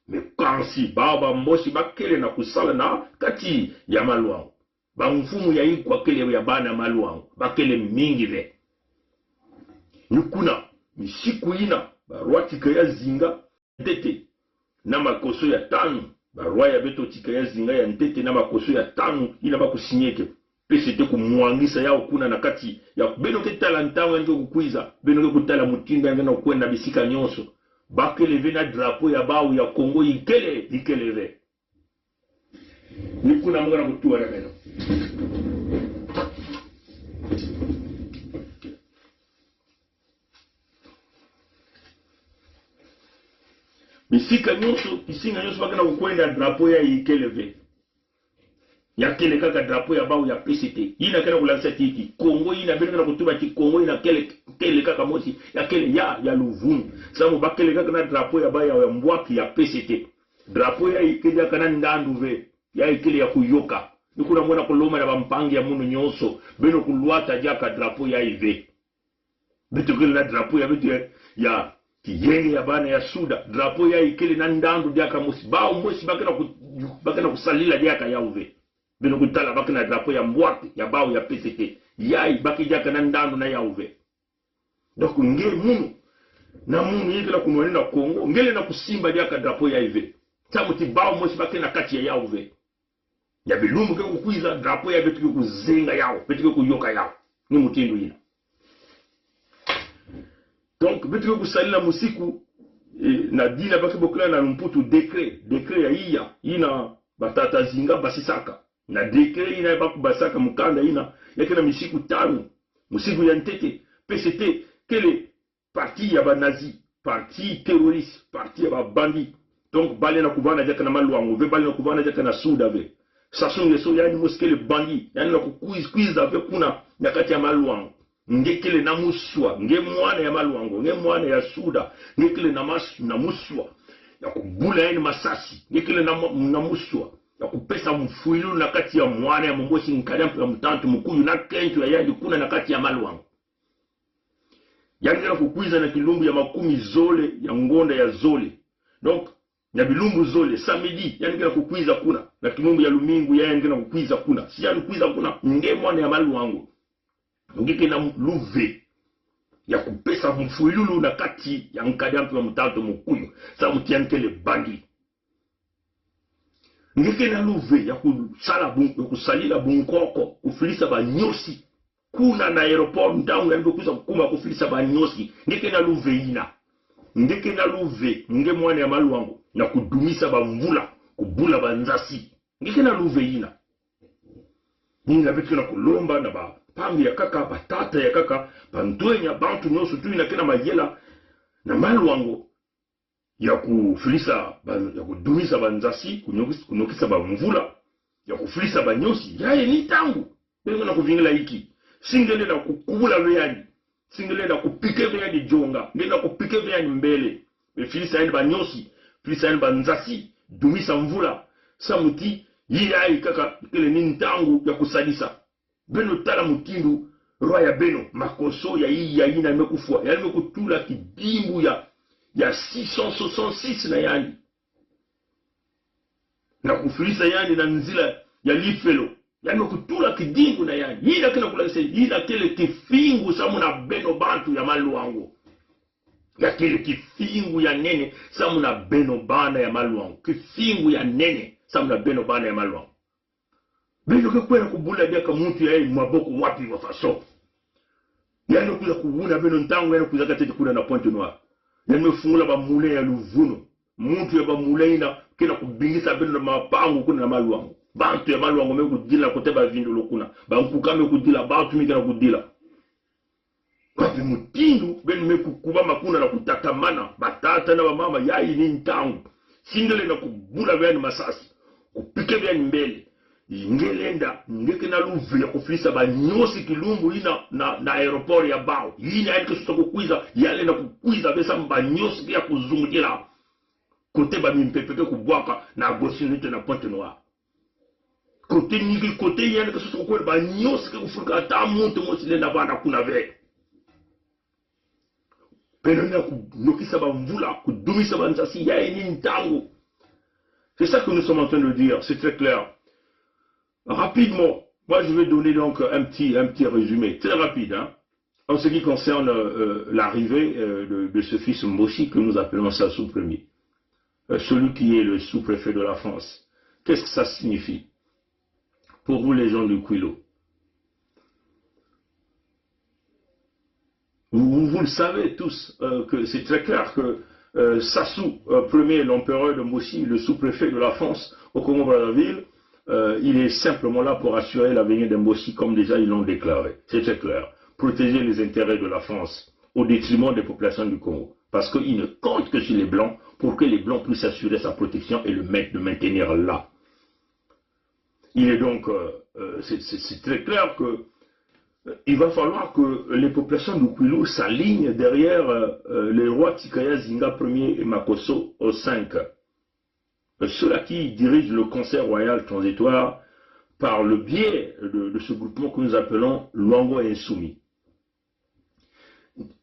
me kansi baba Mboshi bakele na kusala na kati ya Maluango bamfumu ya hii kwa kele ya bana Maluango bakele mingi ve nukuna misiku ina barua tikaya zinga ntete na makoso ya tanu barua ya beto tikaya zinga ya ntete na makoso ya tanu ina bakusinyeke pese te kumwangisa yao kuna na kati ya beno ketala ntango njo kukwiza beno kutala mutinga ngena kwenda bisika nyonso bakele ve na drapeau ya bao ya Kongo ikele ve nikuna mwana kutua na beno Misika nyonso isinga nyonso bakana kukwenda drapeau ya ikeleve. Ya kele kaka drapeau ya bao ya PCT. Ina kana kulansa tiki Kongo ina bena kutuba ti Kongo ina kele kaka mosi ya kele ya Luvungi. Samu bakele kaka na drapeau ya bao ya mbwaki ya PCT. Drapeau ya ikele kana ndanduve ya ikele ya kuyoka. Nikuna mwana kuloma na bampangi ya munu nyonso beno kuluata jaka drapeau ya ive. Bitu kele na drapeau ya bitu ya kiyenge ya bana ya suda drapeau ya ikele na ndandu jaka mosi bao mosi bakana kusalila jaka ya uve. Beno kutala bakana drapeau ya mbwaki ya bao ya PCT. Yai baki jaka na ndandu na ya uve. Donc nge munu na munu yikela kunwane na Kongo ngele na kusimba jaka drapeau ya ive. Tamuti bao mosi bakana kati ya uve. Ya bilumbu ke kukwiza drapeau ya betu kuzenga yao, betu kuyoka yao. Ni mutindo ina. Donc betu kusalila musiku na dina baki bokula na mputu décret ya iya ina batata zinga basisaka. Na décret ina baku basaka mukanda ina yake na misiku tano. Musiku ya ntete PCT kele parti ya banazi, parti terroriste, parti ya babandi. Donc bale na kuvana jaka na maluango, ve bale na kuvana jaka na sudave. Sasunge so yani moskele bandi yani na kuquiz avec kuna nyakati ya maluango ngekele na muswa nge mwana ya maluango nge mwana ya suda ngekele na muswa ya kubula yani masasi ngekele na muswa ya kupesa mfuilu na kati ya mwana ya mboshi nkadampu ya mtantu mkuyu na kentu ya yani kuna na kati ya maluango yani na kuquiza na kilumbu ya makumi zole ya ngonda ya zole. Donc na bilumbu zole samedi yani ngena kukwiza kuna na kimumbu ya lumingu yani ngena kukwiza kuna si yani kukwiza kuna nge mwana ya malu wangu ngeke na luve ya kupesa mfuilulu na kati ya nkadampu ya mtanto mukuyu sa mutiankele bandi ngeke na luve ya kusalila bunkoko kufilisa ba nyosi kuna na aeroport ndangu ya kuza kuma kufilisa ba nyosi ngeke na luve ina ngeke na luve nge mwana ya malu wangu na kudumisa ba mvula kubula ba nzasi ngeke na luve ina ninga betu na kulomba na ba pangi ya kaka batata ya kaka bantoenya bantu nyonso tu ina kena mayela na malu wangu ya kufilisa ya kudumisa ba nzasi kunokisa ba mvula ya kufilisa ba nyosi yaye ni tangu bengo na kuvingila hiki singele na kukubula veyani singele na kupike veyani jonga ngele na kupike veyani mbele befilisa yani ba nyosi filisa yani ba nzasi dumisa mvula samuti yiyai kaka kele ni ntangu ya kusadisa beno tala mutindu roa ya beno makoso ya iyi ya ina mekufua yani mekutula kidimbu ya 666 na yani na kufilisa yani na nzila ya lifelo yani mekutula kidimbu na yani yina kena kulakise yina kele kifingu samu na beno bantu ya malu wangu ya kile kifingu ya nene samu na beno bana ya maluangu kifingu ya nene samu na beno bana ya maluangu beno kekwena kubula biaka muntu ya maboko wapi wa faso yani kuza kubuna beno ntangu yani kuza katete kuna na Pointe Noire yani mefungula ba mule ya Luvuno muntu ya ba mule ina kena kubingisa beno na mapangu kuna na maluangu bantu ya maluangu mekudila kuteba vindulo kuna bankukame kudila bantu mikena kudila wapi mutindu benu mekukuba makuna na kutatamana batata na mama yai ni ntangu singele na kubula vyani masasi kupike vyani mbele ingelenda ngeke na luve ya kufilisa ba nyosi kilumbu ina na aeroport ya bao yini yani kesuta kukwiza yale na kukwiza besa mba nyosi ya kuzungujila kote ba mimpepeke kubwaka na Agostino na Pointe Noire kote nigi kote yani kesuta kukwiza ba nyosi ke kufurika ata muntu mosi lenda banda kuna ve penona kunokisa ba mvula kudumisa ba nzasi ya ni ntango. C'est ça que nous sommes en train de dire, c'est très clair. Rapidement, moi je vais donner donc un petit résumé, très rapide, hein, en ce qui concerne l'arrivée de ce fils Mboshi que nous appelons Sassou Premier, celui qui est le sous-préfet de la France. Qu'est-ce que ça signifie pour vous les gens du Kouilo? Vous le savez tous, que c'est très clair que Sassou Premier, l'empereur de Mboshi, le sous-préfet de la France au Congo-Brazzaville, il est simplement là pour assurer l'avenir de Mboshi comme déjà ils l'ont déclaré. C'est très clair. Protéger les intérêts de la France au détriment des populations du Congo. Parce qu'il ne compte que sur les Blancs pour que les Blancs puissent assurer sa protection et le maintenir là. Il est donc, c'est très clair que il va falloir que les populations du Kwilu s'alignent derrière les rois Tikaya Zinga Ier et Makosso au 5. Ceux-là qui dirigent le Conseil royal transitoire par le biais de ce groupement que nous appelons Luango Insoumis.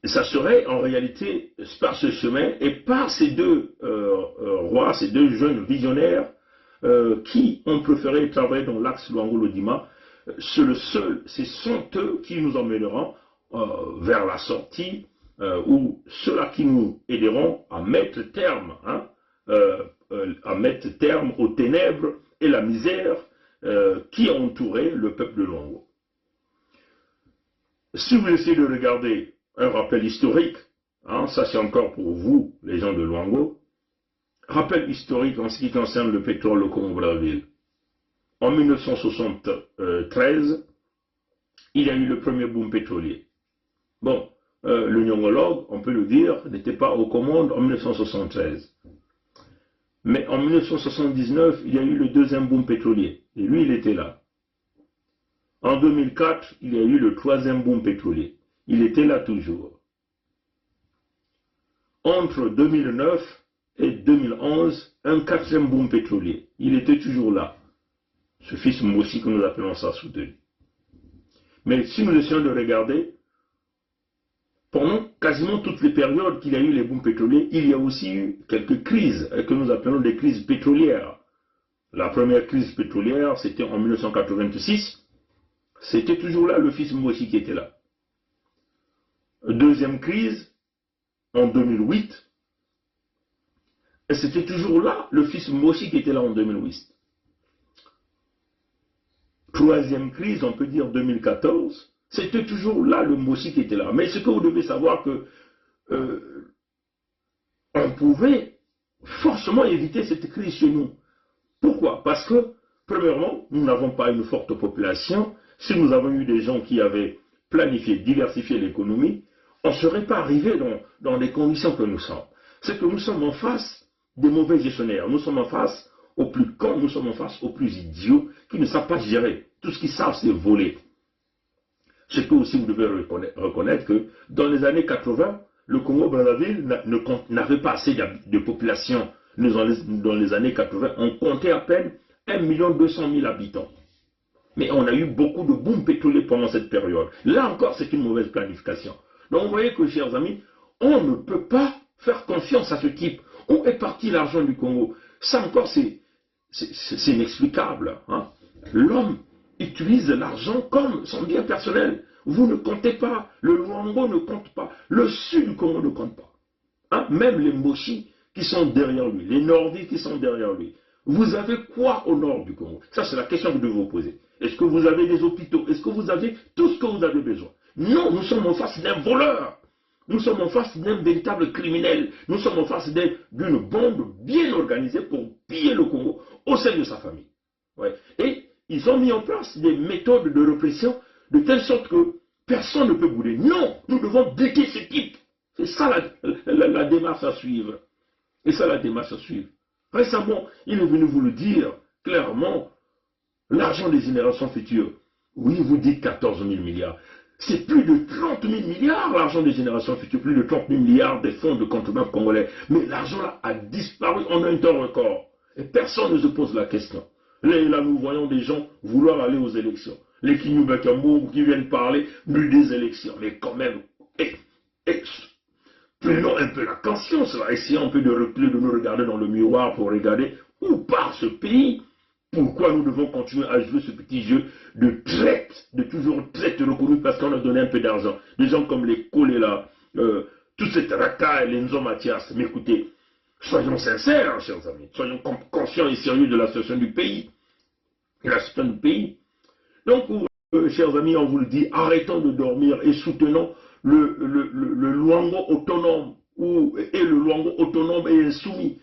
Ça serait en réalité par ce chemin et par ces deux rois, ces deux jeunes visionnaires qui ont préféré travailler dans l'axe Luango-Lodima. Ce sont eux qui nous emmèneront vers la sortie ou ceux-là qui nous aideront à mettre terme, aux ténèbres et la misère qui ont entouré le peuple de Luango. Si vous essayez de regarder un rappel historique, ça c'est encore pour vous, les gens de Luango, rappel historique en ce qui concerne le pétrole au Congo-Brazzaville. En 1973, il y a eu le premier boom pétrolier. Bon, le nyongologue, on peut le dire, n'était pas aux commandes en 1973. Mais en 1979, il y a eu le deuxième boom pétrolier. Et lui, il était là. En 2004, il y a eu le troisième boom pétrolier. Il était là toujours. Entre 2009 et 2011, un quatrième boom pétrolier. Il était toujours là. Ce fils Mossi que nous appelons ça soutenu. Mais si nous essayons de regarder, pendant quasiment toutes les périodes qu'il y a eu les booms pétroliers, il y a aussi eu quelques crises que nous appelons des crises pétrolières. La première crise pétrolière, c'était en 1986. C'était toujours là le fils Mossi qui était là. Deuxième crise, en 2008. Et c'était toujours là le fils Mossi qui était là en 2008. Troisième crise, on peut dire 2014, c'était toujours là le Mossi qui était là. Mais ce que vous devez savoir que on pouvait forcément éviter cette crise chez nous. Pourquoi? Parce que, premièrement, nous n'avons pas une forte population. Si nous avons eu des gens qui avaient planifié, diversifié l'économie, on ne serait pas arrivé dans les conditions que nous sommes. C'est que nous sommes en face des mauvais gestionnaires. Nous sommes en face aux plus cons, nous sommes en face aux plus idiots qui ne savent pas gérer. Tout ce qu'ils savent, c'est voler. Ce que aussi vous devez reconnaître que dans les années 80, le Congo-Brazzaville n'avait pas assez de population. Dans les années 80, on comptait à peine 1 200 000 habitants. Mais on a eu beaucoup de booms pétroliers pendant cette période. Là encore, c'est une mauvaise planification. Donc vous voyez que, chers amis, on ne peut pas faire confiance à ce type. Où est parti l'argent du Congo? Ça encore, c'est inexplicable. L'homme utilise l'argent comme son bien personnel. Vous ne comptez pas. Le Luango ne compte pas. Le sud du Congo ne compte pas. Même les Moshi qui sont derrière lui, les Nordistes qui sont derrière lui. Vous avez quoi au nord du Congo? Ça, c'est la question que vous devez vous poser. Est-ce que vous avez des hôpitaux? Est-ce que vous avez tout ce que vous avez besoin? Non, nous sommes en face d'un voleur. Nous sommes en face d'un véritable criminel. Nous sommes en face d'une bande bien organisée pour piller le Congo au sein de sa famille. Ouais. Et ils ont mis en place des méthodes de répression de telle sorte que personne ne peut bouder. Non, nous devons buter ce type. C'est ça la démarche à suivre. Et ça la démarche à suivre. Récemment, il est venu vous le dire clairement, l'argent des générations futures. Oui, vous dites 14 000 milliards. C'est plus de 30 000 milliards l'argent des générations futures, plus de 30 000 milliards des fonds de contribuables congolais. Mais l'argent là a disparu en un temps record. Et personne ne se pose la question. Là, nous voyons des gens vouloir aller aux élections. Les Kinyubakambo qui viennent parler des élections. Mais quand même, prenons un peu la conscience là. Essayons un peu de reculer, de nous regarder dans le miroir pour regarder où part ce pays. Pourquoi nous devons continuer à jouer ce petit jeu de traite, de toujours traite reconnue parce qu'on a donné un peu d'argent. Des gens comme les Kolé là, toute cette racaille, les Nzo Mathias. Mais écoutez, soyons sincères, chers amis. Soyons conscients et sérieux de la situation du pays. La situation du pays. Donc, chers amis, on vous le dit, arrêtons de dormir et soutenons le Luango autonome et le Luango autonome et insoumis.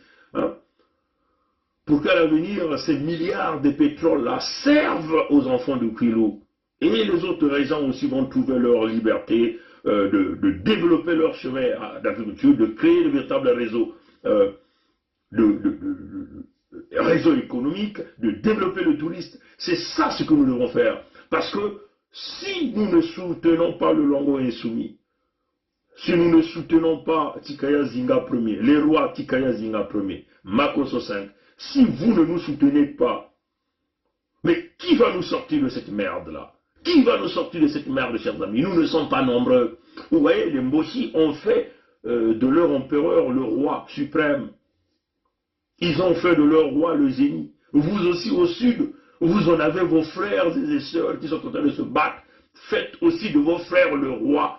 Pour qu'à l'avenir, ces milliards de pétrole-là servent aux enfants du Kwilu. Et les autres régions aussi vont trouver leur liberté, de développer leur chemin d'agriculture, de créer de véritables réseaux, réseau économique, de développer le tourisme. C'est ça ce que nous devons faire. Parce que si nous ne soutenons pas le Luango insoumis, si nous ne soutenons pas Tikaya Zinga Ier, les rois Tikaya Zinga Ier, Makosso V, si vous ne nous soutenez pas, mais qui va nous sortir de cette merde-là? Qui va nous sortir de cette merde, chers amis? Nous ne sommes pas nombreux. Vous voyez, les Mboshi ont fait de leur empereur le roi suprême. Ils ont fait de leur roi le génie. Vous aussi au sud, vous en avez vos frères et sœurs qui sont en train de se battre. Faites aussi de vos frères le roi.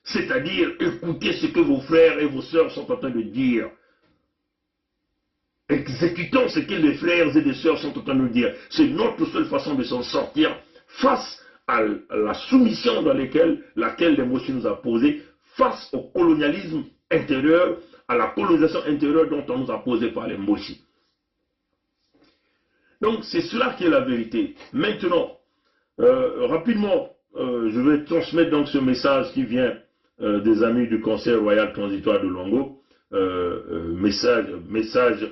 C'est-à-dire, écoutez ce que vos frères et vos sœurs sont en train de dire. Exécutons ce que les frères et les sœurs sont en train de dire. C'est notre seule façon de s'en sortir face à la soumission dans laquelle les Mboshi nous a posé, face au colonialisme intérieur, à la colonisation intérieure dont on nous a posé par les Mboshi. Donc c'est cela qui est la vérité. Maintenant, rapidement, je vais transmettre donc ce message qui vient des amis du Conseil royal transitoire de Luango. Message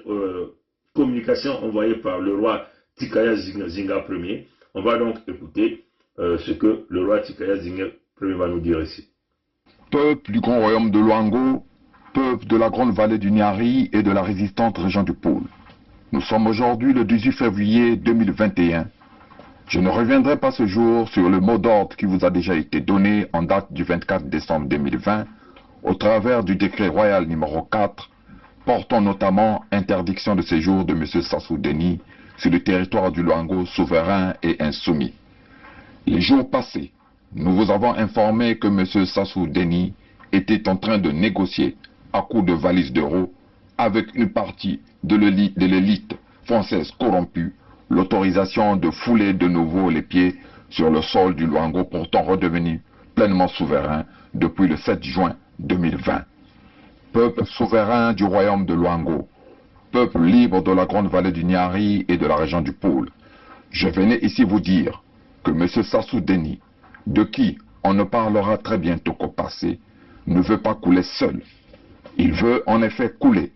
communication envoyé par le roi Tikaya Zinga Ier. On va donc écouter ce que le roi Tikaya Zinga Ier va nous dire ici. Peuple du grand royaume de Luango, peuple de la grande vallée du Niari et de la résistante région du Pôle. Nous sommes aujourd'hui le 18 février 2021. Je ne reviendrai pas ce jour sur le mot d'ordre qui vous a déjà été donné en date du 24 décembre 2020 au travers du décret royal numéro 4 portant notamment interdiction de séjour de M. Sassou Deni sur le territoire du Luango souverain et insoumis. Les jours passés, nous vous avons informé que M. Sassou Deni était en train de négocier à coups de valises d'euros avec une partie de l'élite française corrompue l'autorisation de fouler de nouveau les pieds sur le sol du Luango pourtant redevenu pleinement souverain depuis le 7 juin 2020. Peuple souverain du royaume de Luango, peuple libre de la grande vallée du Niari et de la région du Pôle, je venais ici vous dire que M. Sassou Deni, de qui on ne parlera très bientôt qu'au passé, ne veut pas couler seul. Il veut en effet couler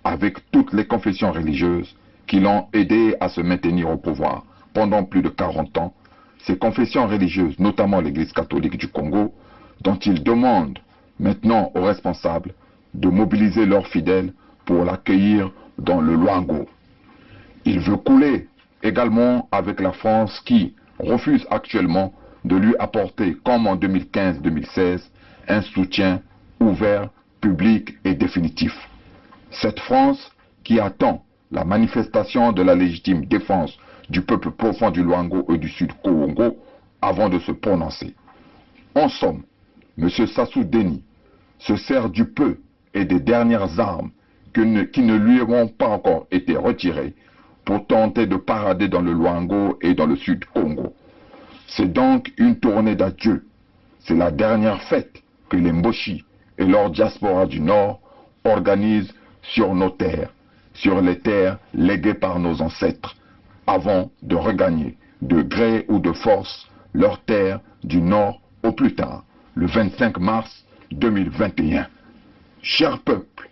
avec toutes les confessions religieuses qui l'ont aidé à se maintenir au pouvoir pendant plus de 40 ans, ces confessions religieuses, notamment l'Église catholique du Congo, dont il demande maintenant aux responsables de mobiliser leurs fidèles pour l'accueillir dans le Luango. Il veut couler également avec la France qui refuse actuellement de lui apporter, comme en 2015-2016, un soutien ouvert, public et définitif. Cette France qui attend la manifestation de la légitime défense du peuple profond du Luango et du Sud Congo avant de se prononcer. En somme, M. Sassou Deni se sert du peu et des dernières armes qui ne lui ont pas encore été retirées pour tenter de parader dans le Luango et dans le Sud Congo. C'est donc une tournée d'adieu. C'est la dernière fête que les Mboshi et leur diaspora du Nord organisent sur nos terres, sur les terres léguées par nos ancêtres, avant de regagner, de gré ou de force, leurs terres du Nord au plus tard, le 25 mars 2021. Cher peuple,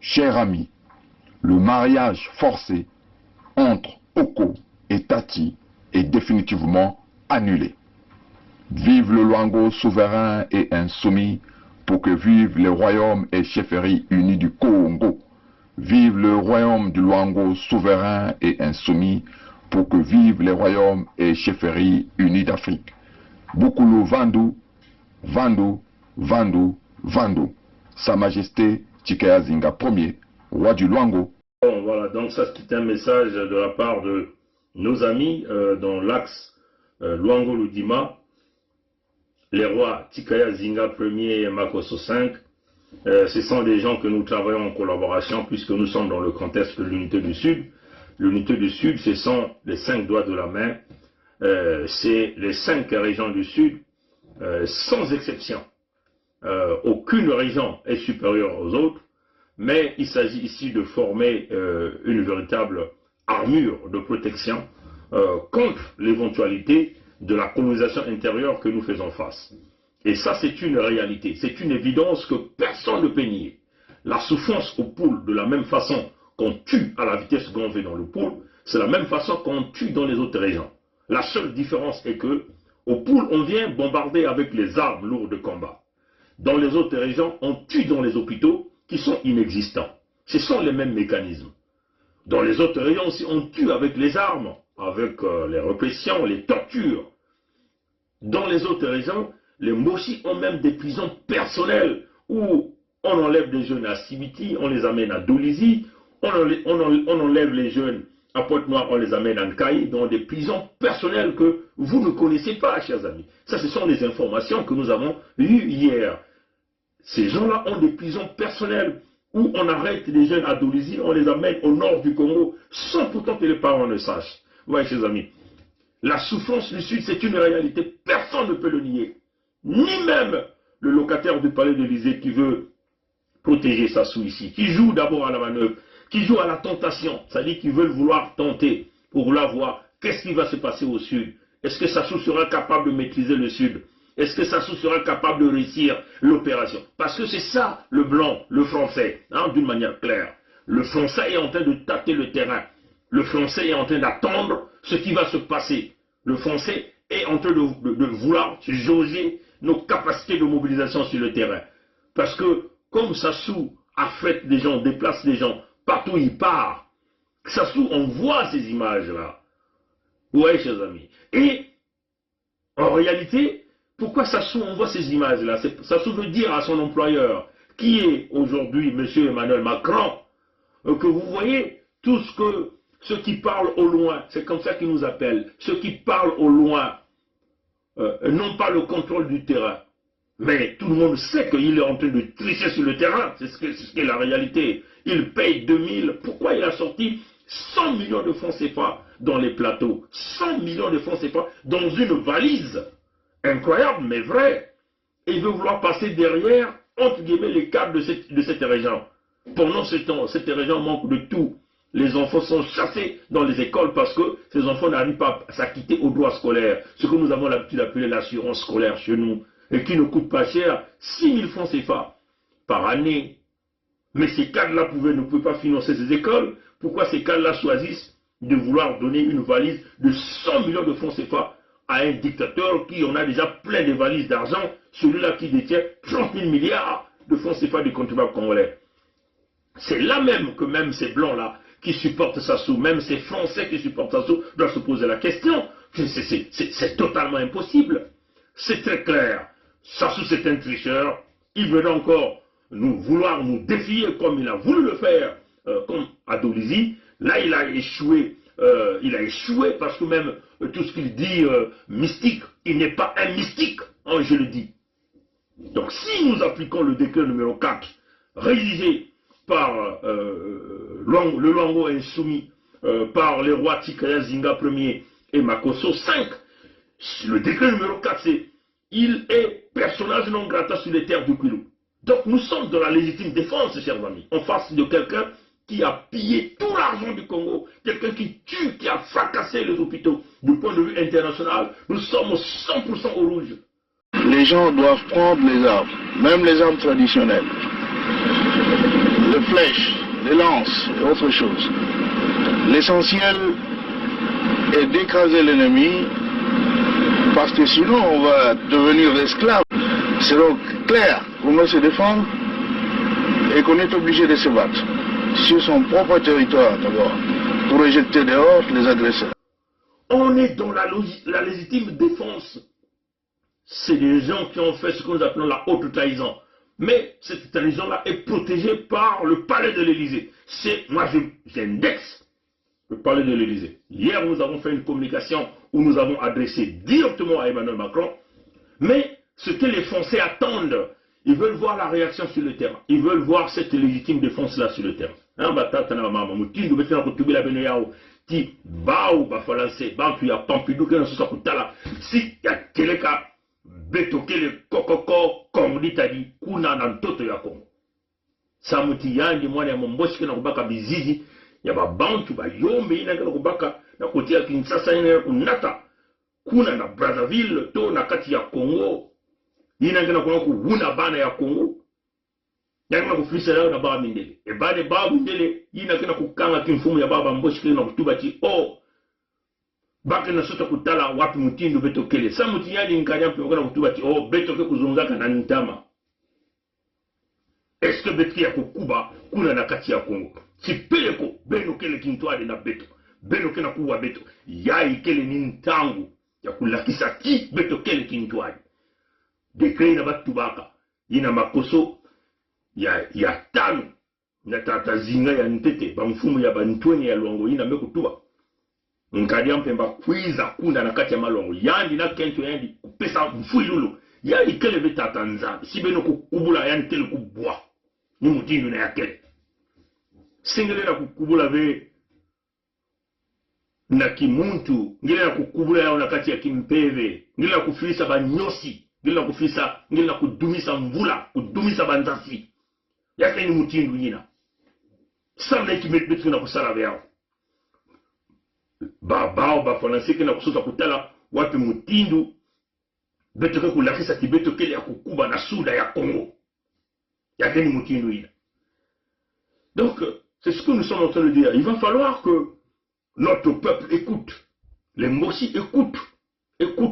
chers amis, le mariage forcé entre Oko et Tati est définitivement annulé. Vive le Luango souverain et insoumis, pour que vivent les royaumes et chefferies unis du Congo. Vive le royaume du Luango souverain et insoumis, pour que vivent les royaumes et chefferies unis d'Afrique. Boukoulou Vandou, Vandou, Vandou, Vandou. Sa Majesté Tikaya Zinga Ier, roi du Luango. Bon, voilà, donc ça c'est un message de la part de nos amis dans l'axe Luango-Ludima, les rois Tikaya Zinga Ier et Makosso V. Ce sont des gens que nous travaillons en collaboration puisque nous sommes dans le contexte de l'unité du Sud. L'unité du Sud, ce sont les 5 doigts de la main. C'est les 5 régions du Sud, sans exception. Aucune région est supérieure aux autres, mais il s'agit ici de former une véritable armure de protection contre l'éventualité de la colonisation intérieure que nous faisons face. Et ça, c'est une réalité. C'est une évidence que personne ne peut nier. La souffrance au pool, de la même façon qu'on tue à la vitesse grand V dans le pool, c'est la même façon qu'on tue dans les autres régions. La seule différence est que au pool, on vient bombarder avec les armes lourdes de combat. Dans les autres régions, on tue dans les hôpitaux qui sont inexistants. Ce sont les mêmes mécanismes. Dans les autres régions aussi, on tue avec les armes, avec les répressions, les tortures. Dans les autres régions, les Moshi ont même des prisons personnelles où on enlève des jeunes à Sibiti, on les amène à Dolisie, on enlève les jeunes à Pointe-Noire, on les amène à Nkaï, dans des prisons personnelles que vous ne connaissez pas, chers amis. Ça, ce sont des informations que nous avons eues hier. Ces gens-là ont des prisons personnelles où on arrête les jeunes à Dolisie, on les amène au nord du Congo, sans pourtant que les parents ne sachent. Vous voyez, chers amis, la souffrance du Sud, c'est une réalité, personne ne peut le nier. Ni même le locataire du palais de l'Élysée qui veut protéger Sassou ici, qui joue d'abord à la manœuvre, qui joue à la tentation, c'est-à-dire qu'ils veulent vouloir tenter pour vouloir voir qu'est-ce qui va se passer au Sud. Est-ce que Sassou sera capable de maîtriser le Sud? Est-ce que Sassou sera capable de réussir l'opération? Parce que c'est ça le blanc, le français, hein, d'une manière claire. Le français est en train de tâter le terrain. Le français est en train d'attendre ce qui va se passer. Le français est en train de vouloir jauger nos capacités de mobilisation sur le terrain. Parce que comme Sassou affecte des gens, déplace des gens, partout où il part, Sassou, on voit ces images-là. Oui, chers amis. Et en réalité, pourquoi Sassou envoie ces images-là? Sassou veut dire à son employeur, qui est aujourd'hui M. Emmanuel Macron, que vous voyez tout ceux qui parlent au loin, c'est comme ça qu'ils nous appellent, ceux qui parlent au loin, n'ont pas le contrôle du terrain. Mais tout le monde sait qu'il est en train de tricher sur le terrain, c'est ce qu'est la réalité. Il paye 2000, pourquoi il a sorti 100 millions de francs CFA dans les plateaux, 100 millions de francs CFA dans une valise. Incroyable, mais vrai. Et il veut vouloir passer derrière, entre guillemets, les cadres de cette région. Pendant ce temps, cette région manque de tout. Les enfants sont chassés dans les écoles parce que ces enfants n'arrivent pas à s'acquitter aux droits scolaires. Ce que nous avons l'habitude d'appeler l'assurance scolaire chez nous. Et qui ne coûte pas cher, 6 000 francs CFA par année. Mais ces cadres-là ne pouvaient pas financer ces écoles. Pourquoi ces cadres-là choisissent de vouloir donner une valise de 100 millions de francs CFA à un dictateur qui en a déjà plein de valises d'argent, celui-là qui détient 30 000 milliards de francs CFA du contribuable congolais. C'est là même que même ces blancs-là qui supportent Sassou, même ces Français qui supportent Sassou, doivent se poser la question. C'est totalement impossible. C'est très clair. Sassou, c'est un tricheur. Il veut encore vouloir nous défier comme il a voulu le faire, comme à Dolisie. Là, il a échoué. Parce que même tout ce qu'il dit mystique, il n'est pas un mystique, hein, je le dis. Donc, si nous appliquons le décret numéro 4, rédigé par le Luango insoumis, par les rois Tikaya Zinga Ier et Makosso 5, le décret numéro 4, c'est il est personnage non grata sur les terres du Kwilu. Donc nous sommes dans la légitime défense, chers amis, en face de quelqu'un qui a pillé tout l'argent du Congo, quelqu'un qui tue, qui a fracassé les hôpitaux. Du point de vue international, nous sommes 100% au rouge. Les gens doivent prendre les armes, même les armes traditionnelles, les flèches, les lances et autre chose. L'essentiel est d'écraser l'ennemi, parce que sinon on va devenir esclave. C'est donc clair qu'on doit se défendre et qu'on est obligé de se battre sur son propre territoire d'abord, pour rejeter dehors les agresseurs. On est dans la légitime défense. C'est des gens qui ont fait ce que nous appelons la haute trahison. Mais cette trahison-là est protégée par le palais de l'Élysée. Moi j'indexe le palais de l'Élysée. Hier, nous avons fait une communication où nous avons adressé directement à Emmanuel Macron. Mais ce que les Français attendent, ils veulent voir la réaction sur le terrain. Ils veulent voir cette légitime défense-là sur le terrain. Yaba bantu ba yombe ina kana kubaka na kotia Kinshasa ina kunata kuna na Brazzaville to na kati ya Congo inangena kwa kuwuna bana ya Kongo yangena kufisa lao na baba mindele bade baba mindele inangena kukanga kimfumu ya baba Mboshi kile na kutuba ti bake na sota kutala wapi Mutindu Betokele sa mutiyani nkanyampi wakana kutuba ti Betoke kuzungaka na Ntama. Est-ce que Betki ya kukuba kuna na kati ya Kongo Chipeleko beno kele Kintwali na Beto beno kena kuwa Beto yai kele ni ntangu ya kulakisa ki Beto kele Kintwali dekei na batubaka ina makoso ya tano na tatazinga ya ntete bamfumu ya bantwenye ya Luango ina mekutuba nkadia mpemba kwiza kunda na kati ya malongo yandi na kento yandi kupesa mfuilulu yandi kele betata nzambi si beno kukubula yandi kele kubwa ni Mutindu na ya kele singele na kukubula ve na kimuntu ngile na kukubula yao na kati ya kimpeve ngile na kufilisa banyosi ngile na kudumisa mvula kudumisa banzasi yake ni Mutindu yina sana ikimetu na kusala vyao babao bafanansike na kusuta kutala wapi Mutindu Betoke kulakisa kibeto kele ya kukuba na suda ya Kongo yake ni Mutindu yina. Donc c'est ce que nous sommes en train de dire. Il va falloir que notre peuple écoute. Les Mboshi écoutent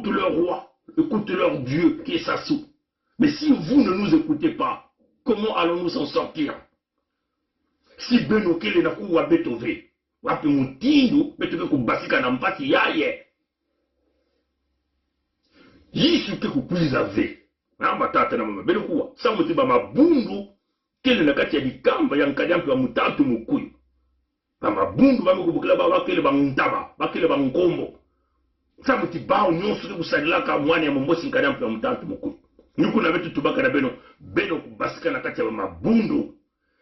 leur roi, écoutent leur Dieu qui est Sassou. Mais si vous ne nous écoutez pas, comment allons-nous en sortir? Si Benokele na kuwa Betove wapi Mutindu Betoke kubasika na mpati yaye yisuke kukuliza ve na matata na mama Benokuwa sa mutiba mabundu kele na kati ya dikamba ya nkadampi wa Mutatu Mukuyu mabundu bamekubukila bakele bangntaba bakele bankombo sa mutiba nyonso ke kusalilaka mwani ya Mombosi nkadampi wa Mutatu Mukuyu niku na betu tubaka na beno kubasika na kati ya mabundu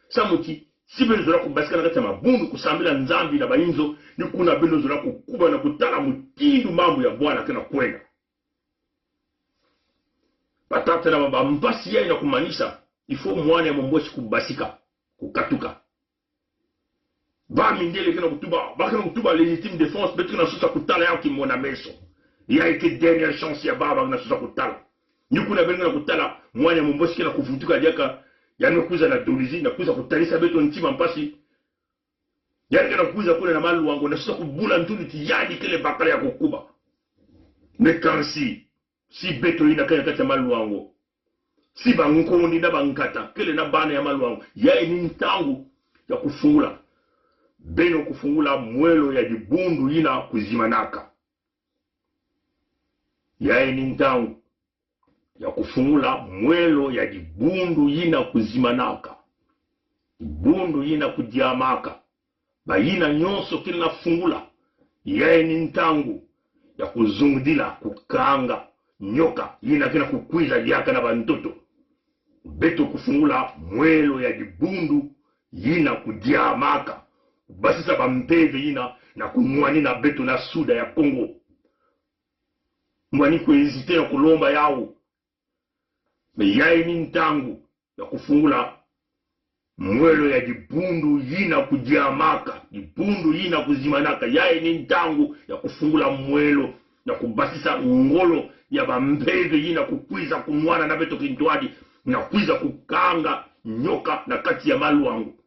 sa muti si beno zola kubasika na kati ya mabundu kusambila nzambi na bainzo niku na beno zola kukuba na kutala Mutindu mambo ya Bwana kena kwenda patata na baba mpasi ya ina kumanisha ifo mwane ya Momboshi kubasika kukatuka ba mindele kena kutuba bakena kutuba légitime défense betu na susa kutala yao kimona meso ya ike dernière chance ya baba na susa kutala nyuku na benga na kutala mwane ya Momboshi kena kufutuka diaka ya mekuza na dolizi na kuza kutalisa beto ntima mpasi ya kena kuza kule na malu wangu na susa kubula ntuli tiyadi kele bakala ya kukuba mekansi si beto ina kaya kati ya maluango si bangukondi na bankata kele na bana ya maluango yae ni ntangu ya kufungula beno kufungula mwelo ya dibundu ina kuzimanaka yae ni ntangu ya kufungula mwelo ya dibundu ina kuzimanaka dibundu ina kudiamaka ba ina nyonso kile na fungula yae ni ntangu ya kuzungdila kukanga nyoka yina kina kukwiza yaka na bantoto beto kufungula mwelo ya dibundu yina kudiamaka basi sa bampeve yina na kumwani na beto na suda ya Kongo mwani kuhezite ya kulomba yao me yae ni ntangu ya kufungula mwelo ya dibundu yina kudiamaka dibundu yina kuzimanaka yae ni ntangu ya kufungula mwelo na kubasisa ngolo ya bambeve yina kukwiza kumwana na Beto Kintwali na kwiza kukanga nyoka na kati ya maluangu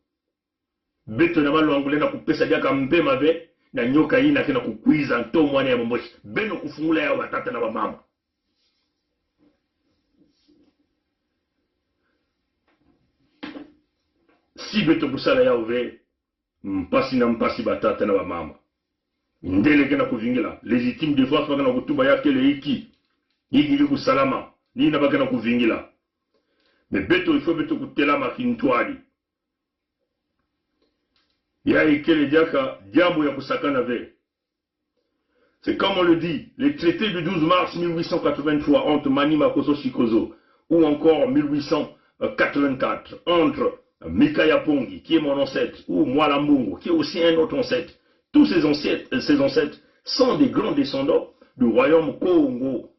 beto na maluangu lenda kupesa diaka mpema ve na nyoka yina kena kukwiza nto mwana ya Momboshi beno kufungula ya watata na wamama si beto kusala ya uve mpasi na mpasi batata na wamama ndele kena kuvingila légitime défense bakana kutuba ya kele iki ili kusalama nina bakana kuvingila me beto ifo beto kutelama Kintwali ya ikele diaka diambo ya kusakana ve. C'est comme on le dit, les traités du 12 mars 1883 entre Mani Makoso Shikozo ou encore 1884 entre Mikaya Pongi qui est mon ancêtre ou Mwala Mbungu qui est aussi un autre ancêtre. Tous ces ancêtres sont des grands descendants du royaume Congo.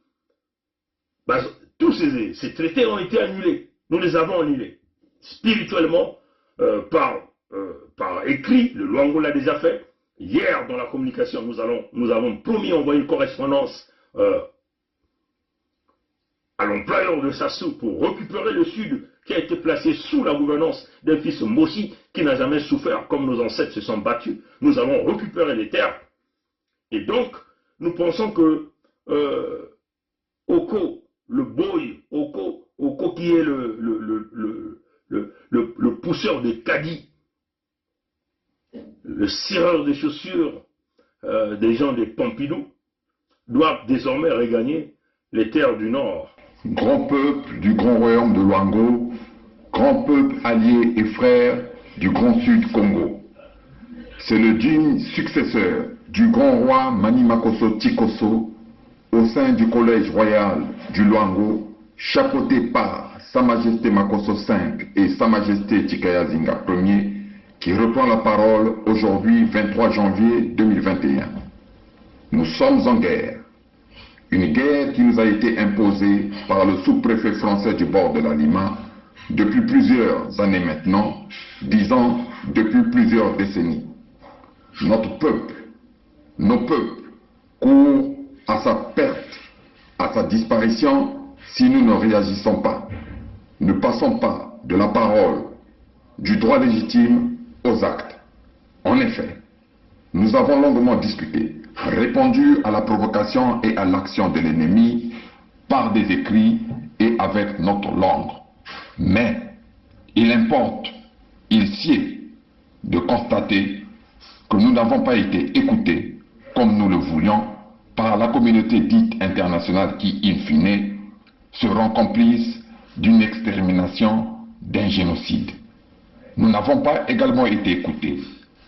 Tous ces traités ont été annulés. Nous les avons annulés. Spirituellement, par écrit, le Luango l'a déjà fait. Hier, dans la communication, nous avons promis d'envoyer une correspondance à l'employeur de Sassou pour récupérer le Sud qui a été placé sous la gouvernance d'un fils Moshi qui n'a jamais souffert comme nos ancêtres se sont battus. Nous allons récupérer les terres. Et donc, nous pensons que Oko, le boy, Oko qui est le pousseur de caddies, le cireur de chaussures des gens des Pompidou, doivent désormais regagner les terres du Nord. Grand peuple du grand royaume de Luango, grand peuple allié et frère du grand sud Congo. C'est le digne successeur du grand roi Mani Makosso Tikosso au sein du collège royal du Luango, chapeauté par Sa Majesté Makosso V et Sa Majesté Tikayazinga Ier, qui reprend la parole aujourd'hui 23 janvier 2021. Nous sommes en guerre. Une guerre qui nous a été imposée par le sous-préfet français du bord de la Lima depuis plusieurs années maintenant, disons depuis plusieurs décennies. Notre peuple, nos peuples courent à sa perte, à sa disparition si nous ne réagissons pas. Ne passons pas de la parole, du droit légitime aux actes. En effet, nous avons longuement discuté, répondu à la provocation et à l'action de l'ennemi par des écrits et avec notre langue. Mais il importe, il sied de constater que nous n'avons pas été écoutés comme nous le voulions par la communauté dite internationale qui, in fine, seront complices d'une extermination, d'un génocide. Nous n'avons pas également été écoutés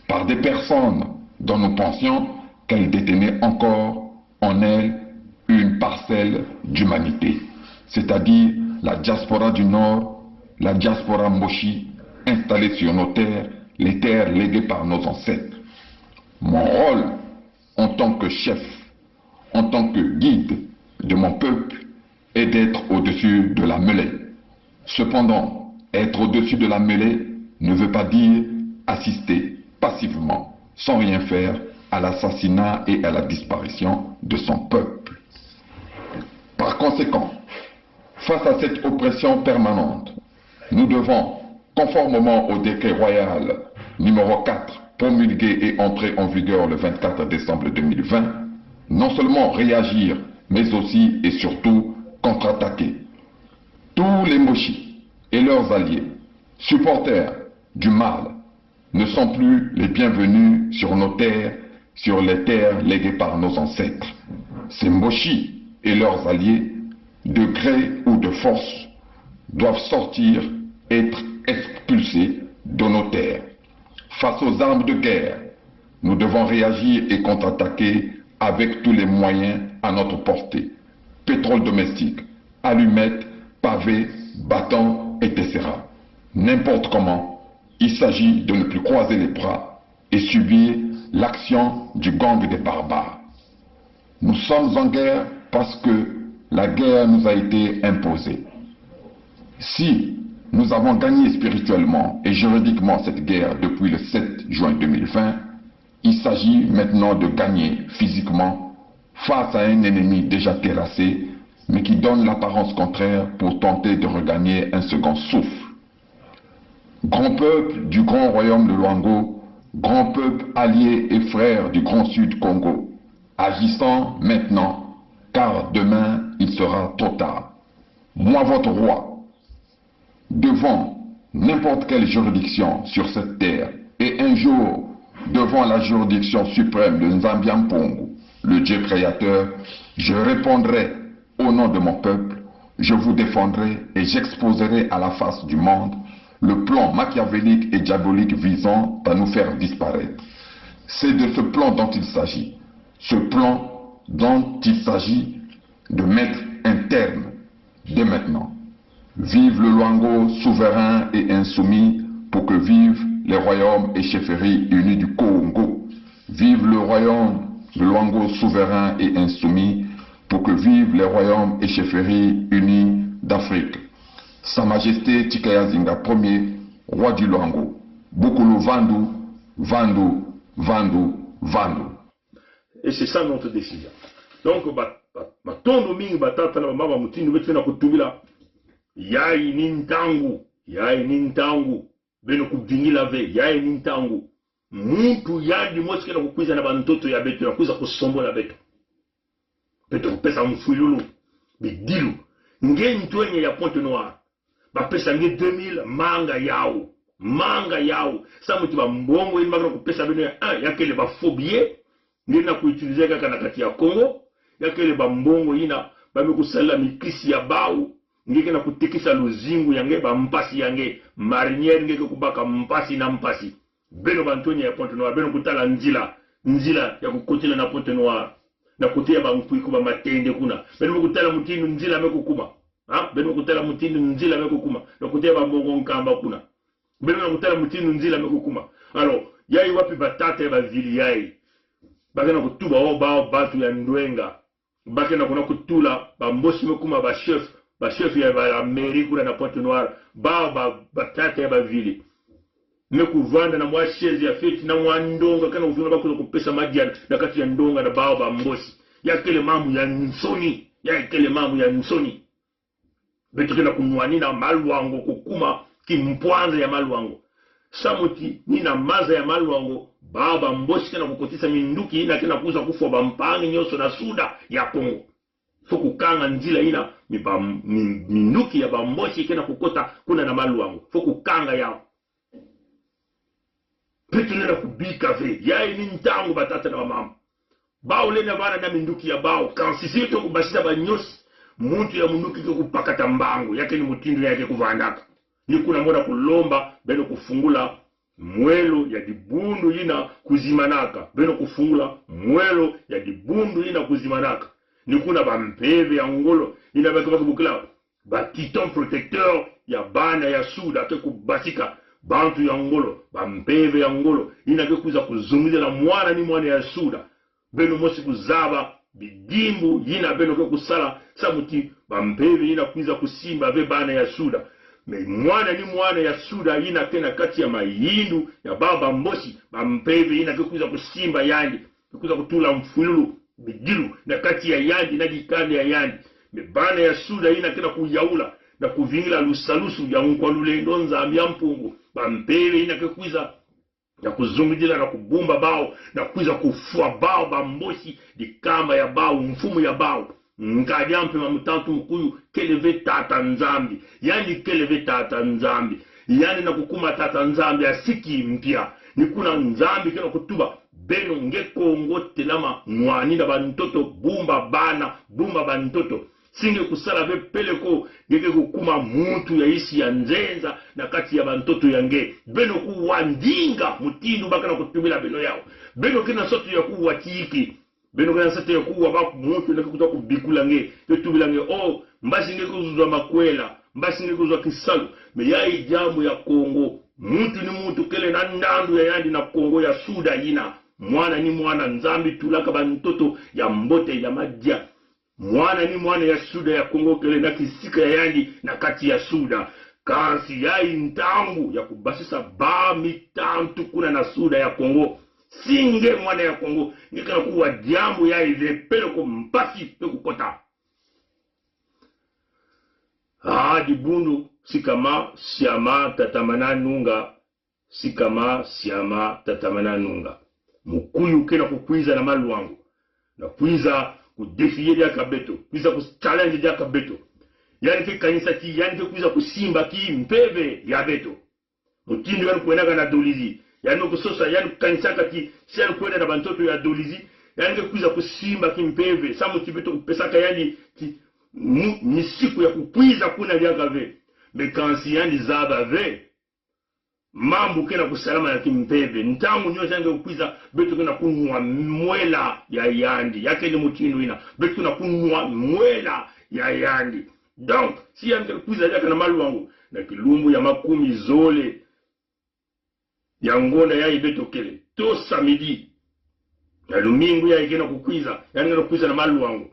par des personnes dont nous pensions qu'elles détenaient encore en elles une parcelle d'humanité, c'est-à-dire la diaspora du Nord, la diaspora Moshi, installée sur nos terres, les terres léguées par nos ancêtres. Mon rôle, en tant que chef, en tant que guide de mon peuple, est d'être au-dessus de la mêlée. Cependant, être au-dessus de la mêlée ne veut pas dire assister passivement, sans rien faire, à l'assassinat et à la disparition de son peuple. Par conséquent, face à cette oppression permanente, nous devons, conformément au décret royal numéro 4, promulgué et entré en vigueur le 24 décembre 2020, non seulement réagir, mais aussi et surtout contre-attaquer. Tous les Moshi et leurs alliés, supporters du mal, ne sont plus les bienvenus sur nos terres, sur les terres léguées par nos ancêtres. Ces Moshi et leurs alliés, de gré ou de force, doivent sortir, être expulsés de nos terres. Face aux armes de guerre, nous devons réagir et contre-attaquer avec tous les moyens à notre portée. Pétrole domestique, allumettes, pavés, bâtons, etc. N'importe comment, il s'agit de ne plus croiser les bras et subir l'action du gang des barbares. Nous sommes en guerre parce que la guerre nous a été imposée. Si nous avons gagné spirituellement et juridiquement cette guerre depuis le 7 juin 2020, il s'agit maintenant de gagner physiquement face à un ennemi déjà terrassé, mais qui donne l'apparence contraire pour tenter de regagner un second souffle. Grand peuple du grand royaume de Luango, grand peuple allié et frère du grand sud Congo, agissant maintenant, car demain il sera trop tard. Moi, votre roi, devant n'importe quelle juridiction sur cette terre, et un jour devant la juridiction suprême de Nzambiampongo, le Dieu créateur, je répondrai au nom de mon peuple, je vous défendrai et j'exposerai à la face du monde le plan machiavélique et diabolique visant à nous faire disparaître. C'est de ce plan dont il s'agit. Ce plan dont il s'agit de mettre un terme dès maintenant. Vive le Luango souverain et insoumis pour que vivent les royaumes et chefferies unis du Congo. Vive le royaume de Luango souverain et insoumis pour que vivent les royaumes et chefferies unis d'Afrique. Sa Majesté Tikayazinga Ier, roi du Luango. Bukulu Vandu, Vandu, Vandu, Vandu. Et c'est ça notre décision. Donc, matondo mingi batata na mama mutindi betu na kutubila yayi nintangu beno kubingila ve yayi nintangu muntu yandi moske na kukwiza na bantoto ya betu na kuza kusombola betu kupesa mfululu bidilu nge ntwenye ya Pointe Noire bapesa nge 2000 manga yao sa muti ba mbongo ili makana kupesa beno ya kele ba phobie nge na kuutilize kaka na kati ya Congo ya kele ba mbongo ina ba mekusala mikisi ya bau nge na kutekisa luzingu yange ba mpasi yange mariniere nge kubaka mpasi na mpasi beno bantwenye ya Pointe Noire beno kutala nzila ya kukotela na Pointe Noire na kutia ba mfuiko ba matende kuna beno kutala mutinu nzila mekukuma beno kutala mutinu nzila mekukuma na kutia ba mbongo nkamba kuna beno kutala mutinu nzila mekukuma alors yai wapi batata ba vili yai bakena kutuba o bao batu ya ndwenga bakena kuna kutula ba mboshi mekuma ba chef ya ba Amerika kuna na Pointe Noire bao batata ba vili mekuvanda na mwa shezi ya feti na mwa ndonga kana uvuna bako kupesa maji na kati ya ndonga na bao ba mboshi yakele mamu ya nsoni betu kena kunwani na maluango kukuma kimpwanza ya maluango samuti nina maza ya maluango baba mboshi kena kukotisa minduki ina kena kuza kufwa bampangi nyoso na suda ya Kongo foku kanga nzila ina minduki ya bamboshi kena kukota kuna na maluango foku kanga yao betu nena kubika ve yai nintangu batata na mama bao lena bana na minduki ya bao kansisi to kubashita banyosi muntu ya munduki ke kupakata mbangu yake ni mutindo yake kuvandaka ni kuna moda kulomba beno kufungula mwelo ya dibundu ina kuzimanaka beno kufungula mwelo ya dibundu ina kuzimanaka ni kuna bampeve ya ngolo ina baka bukula ba titon protecteur ya bana ya suda ke kubasika bantu ya ngolo bampeve ya ngolo ina ke kuza kuzungumza na mwana ya suda beno mosi kuzaba bidimbu yina beno ke kusala samuti bampeve yina kuiza kusimba ve bana ya suda me mwana ya suda yina tena kati ya mayindu ya baba mbosi bampeve yina ke kuiza kusimba yandi kuiza kutula mfululu bidilu na kati ya yandi na dikande ya yandi me bana ya suda yina tena kuyaula na kuvingila lusalusu ya nkwalule ndonza ambia mpungu bampeve yina ke kuiza na kuzungujila na kubumba bao na kuiza kufua bao bamboshi dikamba ya bao mfumu ya bao ngadiampe mamutantu mkuyu keleve tata nzambi yani keleve tata nzambi yani na kukuma tata nzambi asiki mpya ni kuna nzambi kena kutuba beno ngekongo telama mwani na bantoto bumba bantoto singe kusala ve peleko ngeke kukuma muntu ya isi ya nzenza na kati ya bantoto yange beno kuwandinga mutindu baka na kutumila beno yao beno kena soto ya kuwa tiki beno kena soto ya kuwa baku muntu na kukuta kubikula nge kutumila nge mbasi nge kuzuzwa makwela mbasi nge kuzuzwa kisalu me yai jamu ya Kongo muntu ni muntu kele na ndandu ya yandi na Kongo ya suda yina mwana ni mwana nzambi tulaka bantoto ya mbote ya madia mwana ni mwana ya suda ya Kongo kele na kisika ya yandi na kati ya suda kansi yai ntangu ya kubasisa ba mitantu kuna na suda ya Kongo singe mwana ya Kongo nikana kuwa jambu yai vepele ko mpasi pe kukota dibundu sikama siama tatamana nunga mukuyu kena kukwiza na maluangu na kwiza kudefiye ya kabeto kwiza kuchallenge ya kabeto yani ke kanisa ki yani ke kwiza kusimba ki mpeve ya beto mutindo yani kuenaga na dolizi yani kusosa yani kanisa kati yani kuenda na bantoto ya dolizi yani ke kwiza kusimba ki mpeve samu kibeto kupesaka yani ni siku ya kukwiza kuna vyakave mekansi yani zaba ve mambo kena kusalama ya kimpebe ntangu nyo zange ukwiza betu kena kunwa mwela ya yandi yake ni mutindo ina betu kena kunwa mwela ya yandi donc si yange ukwiza yaka na malu wangu na kilumbu ya makumi zole ya ngonda ya ibeto kele to samedi na lumingu ya ikena kukwiza yange kukwiza na malu wangu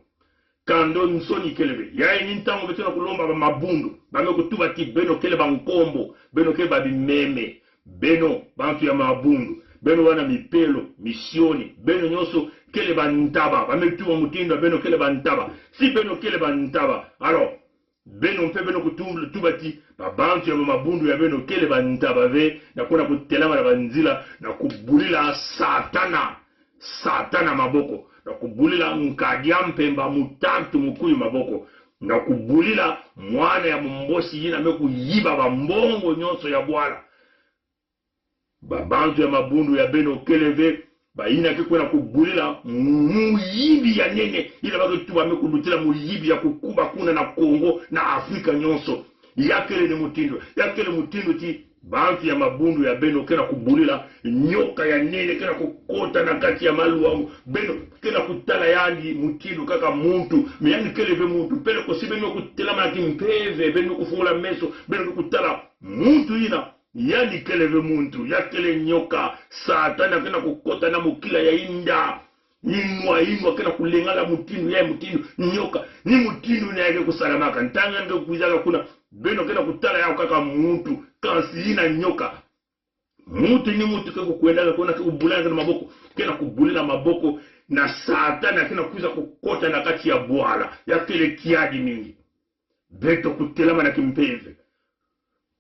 kando nsoni kelebe yae nintango betona kulomba ba mabundu bame kutuba ti beno kele ba nkombo beno kele ba bimeme beno bantu ya mabundu beno wana mipelo misioni beno nyonso kele bantaba bametuwa mutindo beno kele bantaba si beno kele bantaba alors beno mpe beno kutubati babantu ya mabundu ya beno kele bantaba ve na kuna kutelama na banzila na kubulila satana maboko na kubulila nkadia mpemba mutantu mukuyu maboko na kubulila mwana ya mumbosi yina meku yiba bambongo nyonso ya bwala babantu ya mabundu ya beno keleve bayina kikwena kubulila muyibi ya nene ila bakutuba mekudutila muyibi ya kukuba kuna na Kongo na Afrika nyonso yakele ni mutindo ti bantu ya mabundu ya beno kena kubulila nyoka ya nene kena kukota na kati ya maluangu beno kena kutala yandi mutindo kaka muntu meyani keleve muntu pele kosibe nyo kutelama kimpeve beno kufungula meso beno kutala muntu ina yandi keleve muntu yakele nyoka satana kena kukota na mukila ya inda inwa kena kulengala mutindo ya mutindo nyoka ni mutindo na yake kusalamaka ntanga nge kuizaka kuna beno kena kutala yao kaka muntu kansi ina nyoka muntu ni muntu keko kuendaga kuna kubulana na maboko kena kubulila maboko na satana kena kuiza kukota na kati ya bwala yakele kiadi mingi beto kutelama na kimpeve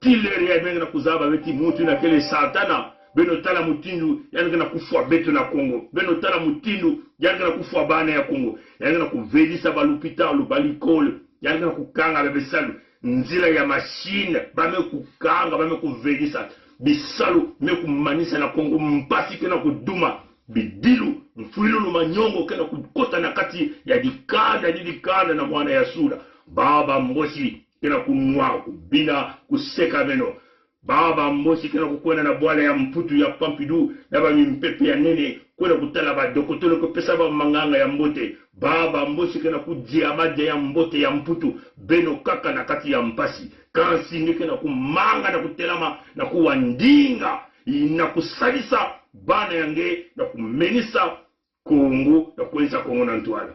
tileri ya benga na kuzaba beti muntu na kele satana beno tala mutindu yanga na kufwa beto na Kongo beno tala mutindu yanga na kufwa bana ya Kongo yanga na kuvedisa balupitalo balikole yanga na kukanga bebesalu nzila ya machine bame kukanga bame kuvedisa bisalu me kumanisa na Kongo mpasi kena kuduma bidilu mfuilu manyongo kena kukota na kati ya dikanda na mwana ya sura baba mbosi kena kunwa kubina kuseka meno baba mbosi kena kukwena na bwala ya mputu ya Pompidou na ba mimpepe ya nene kwena kutala ba dokotolo ko pesa ba manganga ya mbote baba mbosi kena kujia maja ya mbote ya mputu beno kaka na kati ya mpasi kansi ngeke na kumanga na kutelama na kuwandinga na kusalisa bana yange na kumenisa Kongo na kuenza Kongo na ntwala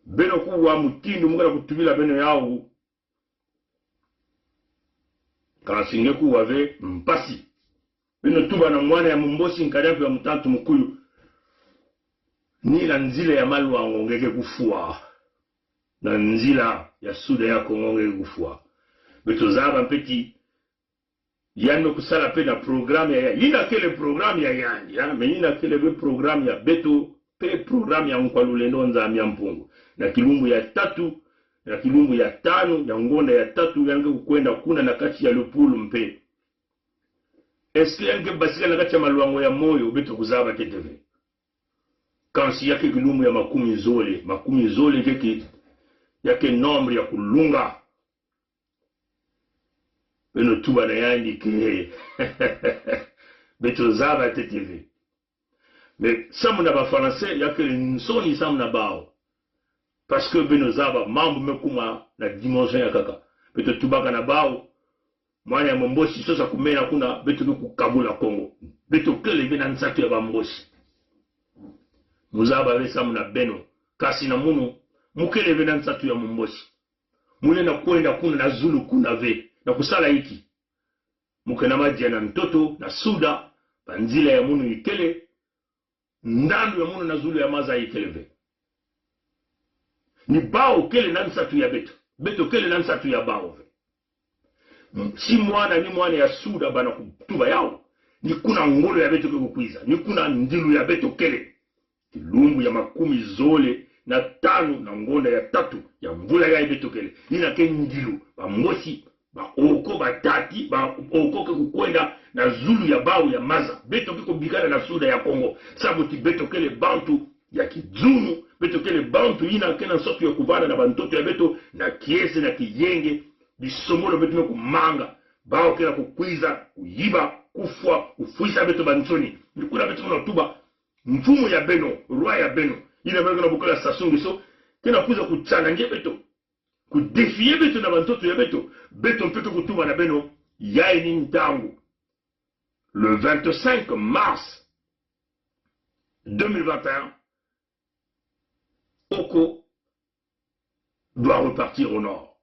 beno kuwa mutindo mga na kutubila beno yao kansi ngeke kuwave mpasi beno tuba na mwana ya mumbosi nkadafu ya mutantu mukuyu nila nzila ya malu wango ngeke kufua na nzila ya suda ya Kongo ngeke kufua beto zaba mpeti yano kusala pe na programme ya yina kele programme ya yandi me yina kele be programme ya beto pe programme ya Nkwalulendo nzambi ya mpungu na kilumbu ya 3 na kilumbu ya 5 ya ngonda ya 3 yange kukwenda kuna na kati ya Lupulu mpe eske yange basika na kati ya maluango ya moyo beto kuzaba teteve kansi yake kilumbu ya makumi zole yake nombre ya kulunga beno tuba na yandi ke beto zaba teteve mais samu na ba français yake nsoni samu na bao parce que beno zaba mambo mekuma na dimension ya kaka beto tubaka na bao mwana ya mombosi sosa kumena kuna beto kukabula Kongo beto kele bena nsatu ya bambosi muzaba samu na beno kasi na munu mukele bena nsatu ya mombosi mune na kwenda kuna na zulu kuna ve na kusala hiki mukena majia na mtoto na suda panzila ya munu ikele ndandu ya munu na zulu ya maza ikeleve ni bao kele na nsatu ya beto kele na nsatu ya bao si mwana ni mwana ya suda bana kutuba yao ni kuna ngolo ya beto kukwiza ni kuna ndilu ya beto kele kilumbu ya makumi zole na 5 na ngonda ya 3 ya mvula ya beto kele ina ke ndilu bambosi ba oko batati ba oko ke kukwenda na zulu ya bao ya maza beto kiko bikana na suda ya Kongo sabuti beto kele bantu ya kizunu beto kele bantu ina kena sotu ya kubana na bantoto ya beto na kiese na kiyenge bisomolo beto kumanga bao kena kukwiza kuyiba kufwa kufuisa beto bansoni nikuna beto na tuba mfumo ya beno roi ya beno ina mbele na bukala sasungi so kena kuza kuchana nge beto kudefie beto na bantoto ya beto mpeke kutuma na beno yai ni ntangu le 25 mars 2021 Oko doit repartir au nord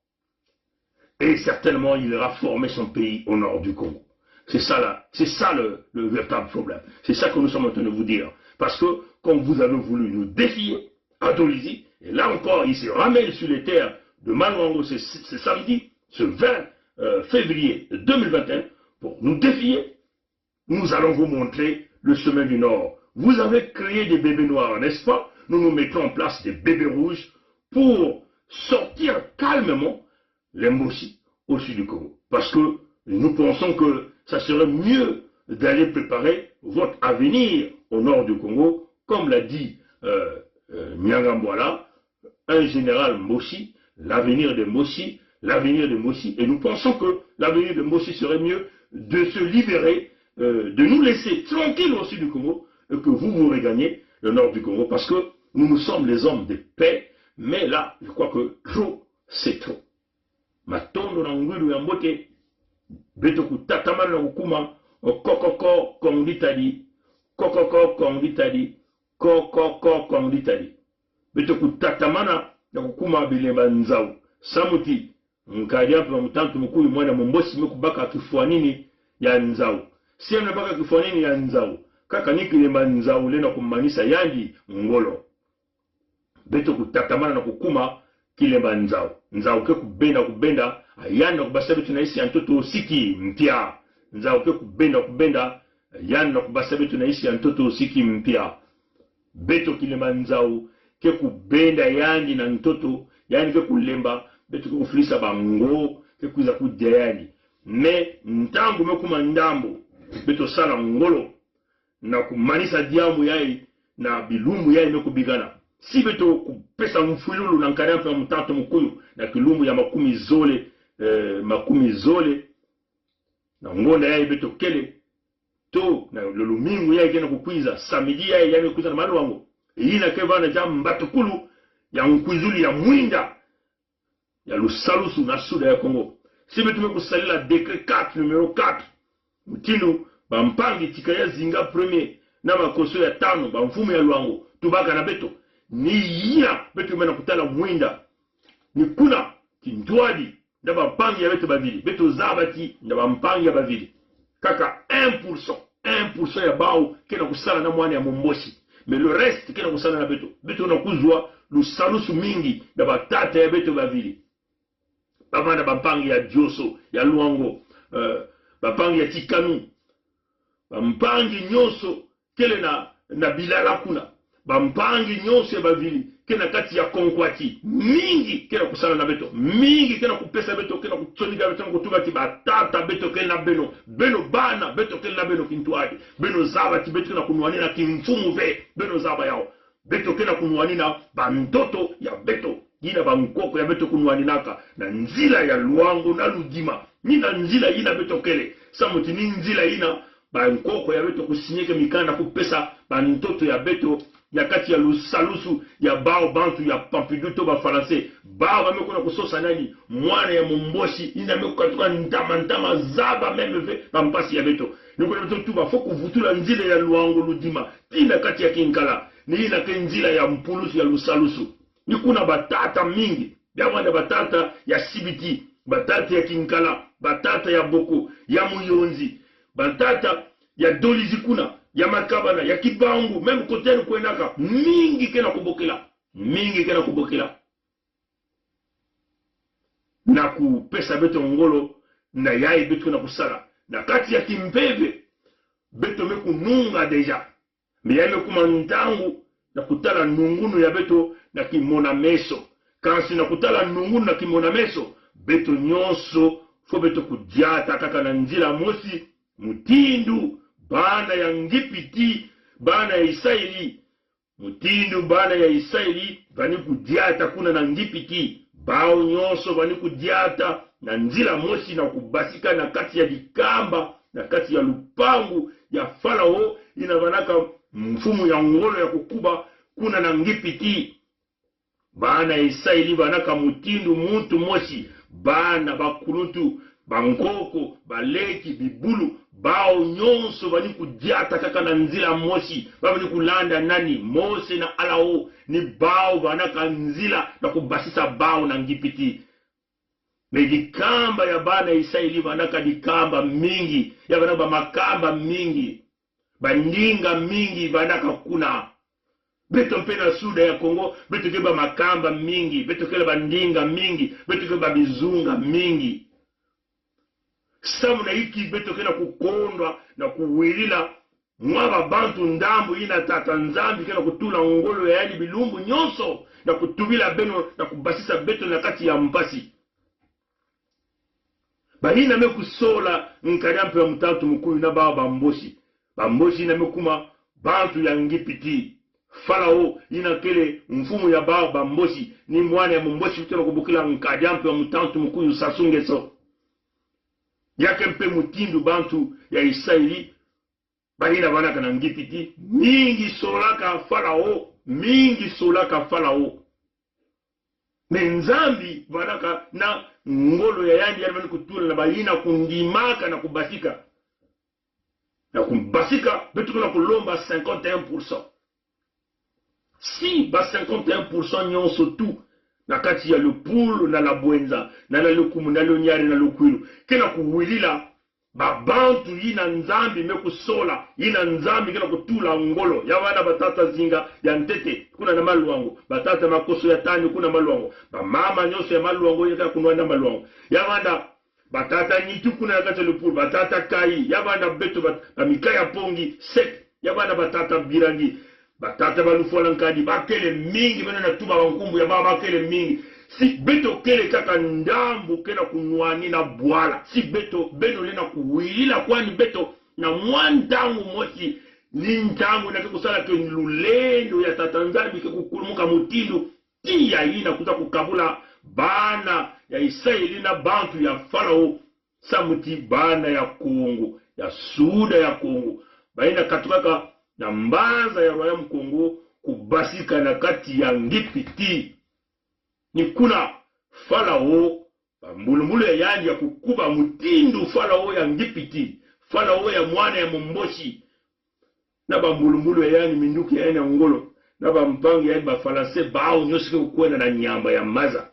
et certainement il ira former son pays au nord du Congo C'est ça le véritable problème. C'est ça que nous sommes en train de vous dire. Parce que, comme vous avez voulu nous défier à Dolisie, et là encore, il se ramène sur les terres de Malouango ce samedi, ce 20 février 2021, pour nous défier, nous allons vous montrer le chemin du Nord. Vous avez créé des bébés noirs, n'est-ce pas? Nous nous mettons en place des bébés rouges pour sortir calmement les Mossi au sud du Congo. Parce que nous pensons que ça serait mieux d'aller préparer votre avenir au nord du Congo, comme l'a dit Nyangambwala, un général Mossi, l'avenir de Mossi, et nous pensons que l'avenir de Mossi serait mieux de se libérer, de nous laisser tranquilles au sud du Congo, et que vous regagnez le nord du Congo, parce que nous sommes les hommes de paix, mais là, je crois que trop, c'est trop. Matondo na ngulu ya mbote, beto kutatamana na ukuma, kokoko kongitadi, beto kutatamana na ukuma bilemba nzau. Samuti, mkadi hapa mtantu mkulu mwana mumbosi mekubaka kifuanini ya nzau. Si anabaka kifuanini ya nzau, kaka niki lemba nzau lena kumanisa yandi ngolo. Beto kutatamana na kukuma kilemba nzau. Nzau ke kubenda, ayanda kubasa betu na isi antoto siki mpia. Nzau ke kubenda, ayanda kubasa betu na isi antoto siki mpia. Beto kilemba nzau, ke kubenda yandi na ntoto, yandi ke kulemba, beto ke kuflisa bango, ke kuza kudeyani. Me, ntangu mekuma ndambo, beto sala ngolo, na kumanisa diamu yai, na bilumbu yai mekubigana. Si beto kupesa mfululu na nkariampe ya mtato mkuyu na kilumbu ya makumi zole na ngonda ya beto kele to na lulumingu ya ikena kukwiza samidi ya mekuiza na malu wangu ina kevana jamu mbatukulu ya mkwizuli ya mwinda ya lusalusu na suda ya Kongo. Si beto mekusalila dekret 4 numero 4 mtinu bampangi tika ya zinga premier na makoso ya 5 bamfumu ya luango tubaka na beto ni yina beto mena kutala mwinda ni kuna kindwadi ndaba mpangi ya beto bavili beto zabati ndaba mpangi ya bavili kaka 1% ya bao kena kusala na mwani ya momboshi mais le reste kena kusala na beto na kuzwa lusalusu mingi ndaba tata ya beto bavili bavanda bampangi ya Dioso ya Luango bampangi ya Tikanu bampangi nyoso kele na Bilala kuna bampangi nyonso ya bavili kena kati ya konkwati mingi kena kusala na beto mingi kena kupesa beto kena kutsoniga beto kutubati batata beto kena beno bana beto kena beno kintuadi beno zaba ti beto kena kunwani na kimfumu ve beno zaba yao beto kena kunwani na bandoto ya beto yina bankoko ya beto kunwani naka na nzila ya Luango na Ludima nina nzila yina beto kele samuti ni nzila yina bankoko ya beto kusinyeke mikanda kupesa bandoto ya beto ya kati ya lusalusu ya bao bantu ya Pampiduto ba Francais bao bamekona kusosa nani mwana ya momboshi ina mekukatuka ntama zaba meme bampasi ya beto niko beto tuba foko vutula nzila ya Luango Ludima tina kati ya Kinkala ni ina ke nzila ya mpulusu ya lusalusu ni kuna batata mingi ya wana batata ya Sibiti batata ya Kinkala batata ya Boko ya Muyonzi batata ya Dolizi kuna ya Makabana, ya Kibangu, même côté nous kwenaka, mingi kena kubokela. Na kupesa beto ngolo, na yai beto na kusala. Na kati ya Kimpeve, beto meku nunga deja. Me ya meku mantangu, na kutala nungunu ya beto na kimona meso. Kansi na kutala nungunu na kimona meso, beto nyonso, fo beto kudiata kaka na nzila mosi, mutindu, bana ya ngipiti, bana ya Isaili, mutindu bana ya Isaili, bani kudiata kuna na ngipiti, bao nyonso bani kudiata, na nzila mosi na kubasika na kati ya Dikamba, na kati ya lupangu, ya Farao, ina banaka mfumu ya ngolo ya kukuba, kuna na ngipiti, bana ya Isaili banaka mutindu muntu mosi, bana bakulutu, bankoko, baleki, bibulu, bao nyonso bani kudiata kaka na nzila mosi bani kulanda nani Mose na Alao ni bao banaka nzila na kubasisa bao na ngipiti me dikamba ya bana Israeli banaka dikamba mingi ya bana ba makamba mingi bandinga mingi banaka kuna beto mpe na suda ya Kongo beto ke ba makamba mingi beto ke bandinga mingi beto ke ba bizunga mingi samu na iki beto ke na kukondwa na kuwilila mwaba bantu ndambu ina tata nzambi ke na kutula ngolo ya yali bilumbu nyonso na kutubila beno na kubasisa beto na kati ya mpasi bahina me kusola nkanyampe wa mutatu mkuyu na bamboshi bamboshi na mekuma bantu ya ngipiti Farao ina kele mfumu ya bamboshi ni mwana ya mboshi kutela kubukila nkanyampe wa mutatu mkuyu sasungeso yake mpe mutindu bantu ya Israeli bahina banaka na ngipiti mingi solaka Farao Menzambi banaka na ngolo ya yandi yalibani kutula na bahina kundimaka na kubasika. Na kubasika betu kuna kulomba 51%. Si ba 51% nyonso tu na kati ya lupulu na la bwenza na lukumu na nyari na lukwilu kena kuwilila babantu yina nzambi mekusola yina nzambi kena kutula ngolo ya wana batata zinga ya ntete kuna na maluango batata makoso ya tani kuna maluango bamama nyoso ya maluango yaka kunwa na maluango ya wana batata nyitu kuna ya kata lupulu batata kai ya wana beto mikaya pongi sek ya wana batata birangi batata balufola nkadi bakele mingi bena natuba wankumbu ya baba bakele mingi si beto kele kaka ndambu kena kunwani na bwala si beto beno lena kuwilila kwani beto na mwandangu mochi ni ntangu na kusala ke lulendo ya tatanzambi ke kukulumuka mutindu tiya ina kuta kukabula bana ya Israeli na bantu ya Farao samuti bana ya Kongo ya suda ya Kongo baina katukaka na mbaza ya royaume Kongo kubasika na kati ya ngipiti ni kuna Farao mbulumulu ya yandi ya kukuba mutindu Farao ya ngipiti Farao ya mwana ya mumboshi na mbulumulu ya yandi minduki ya yandi ya ngolo na mpangi ya yandi bafalase bao nyosike kukwena na nyamba ya maza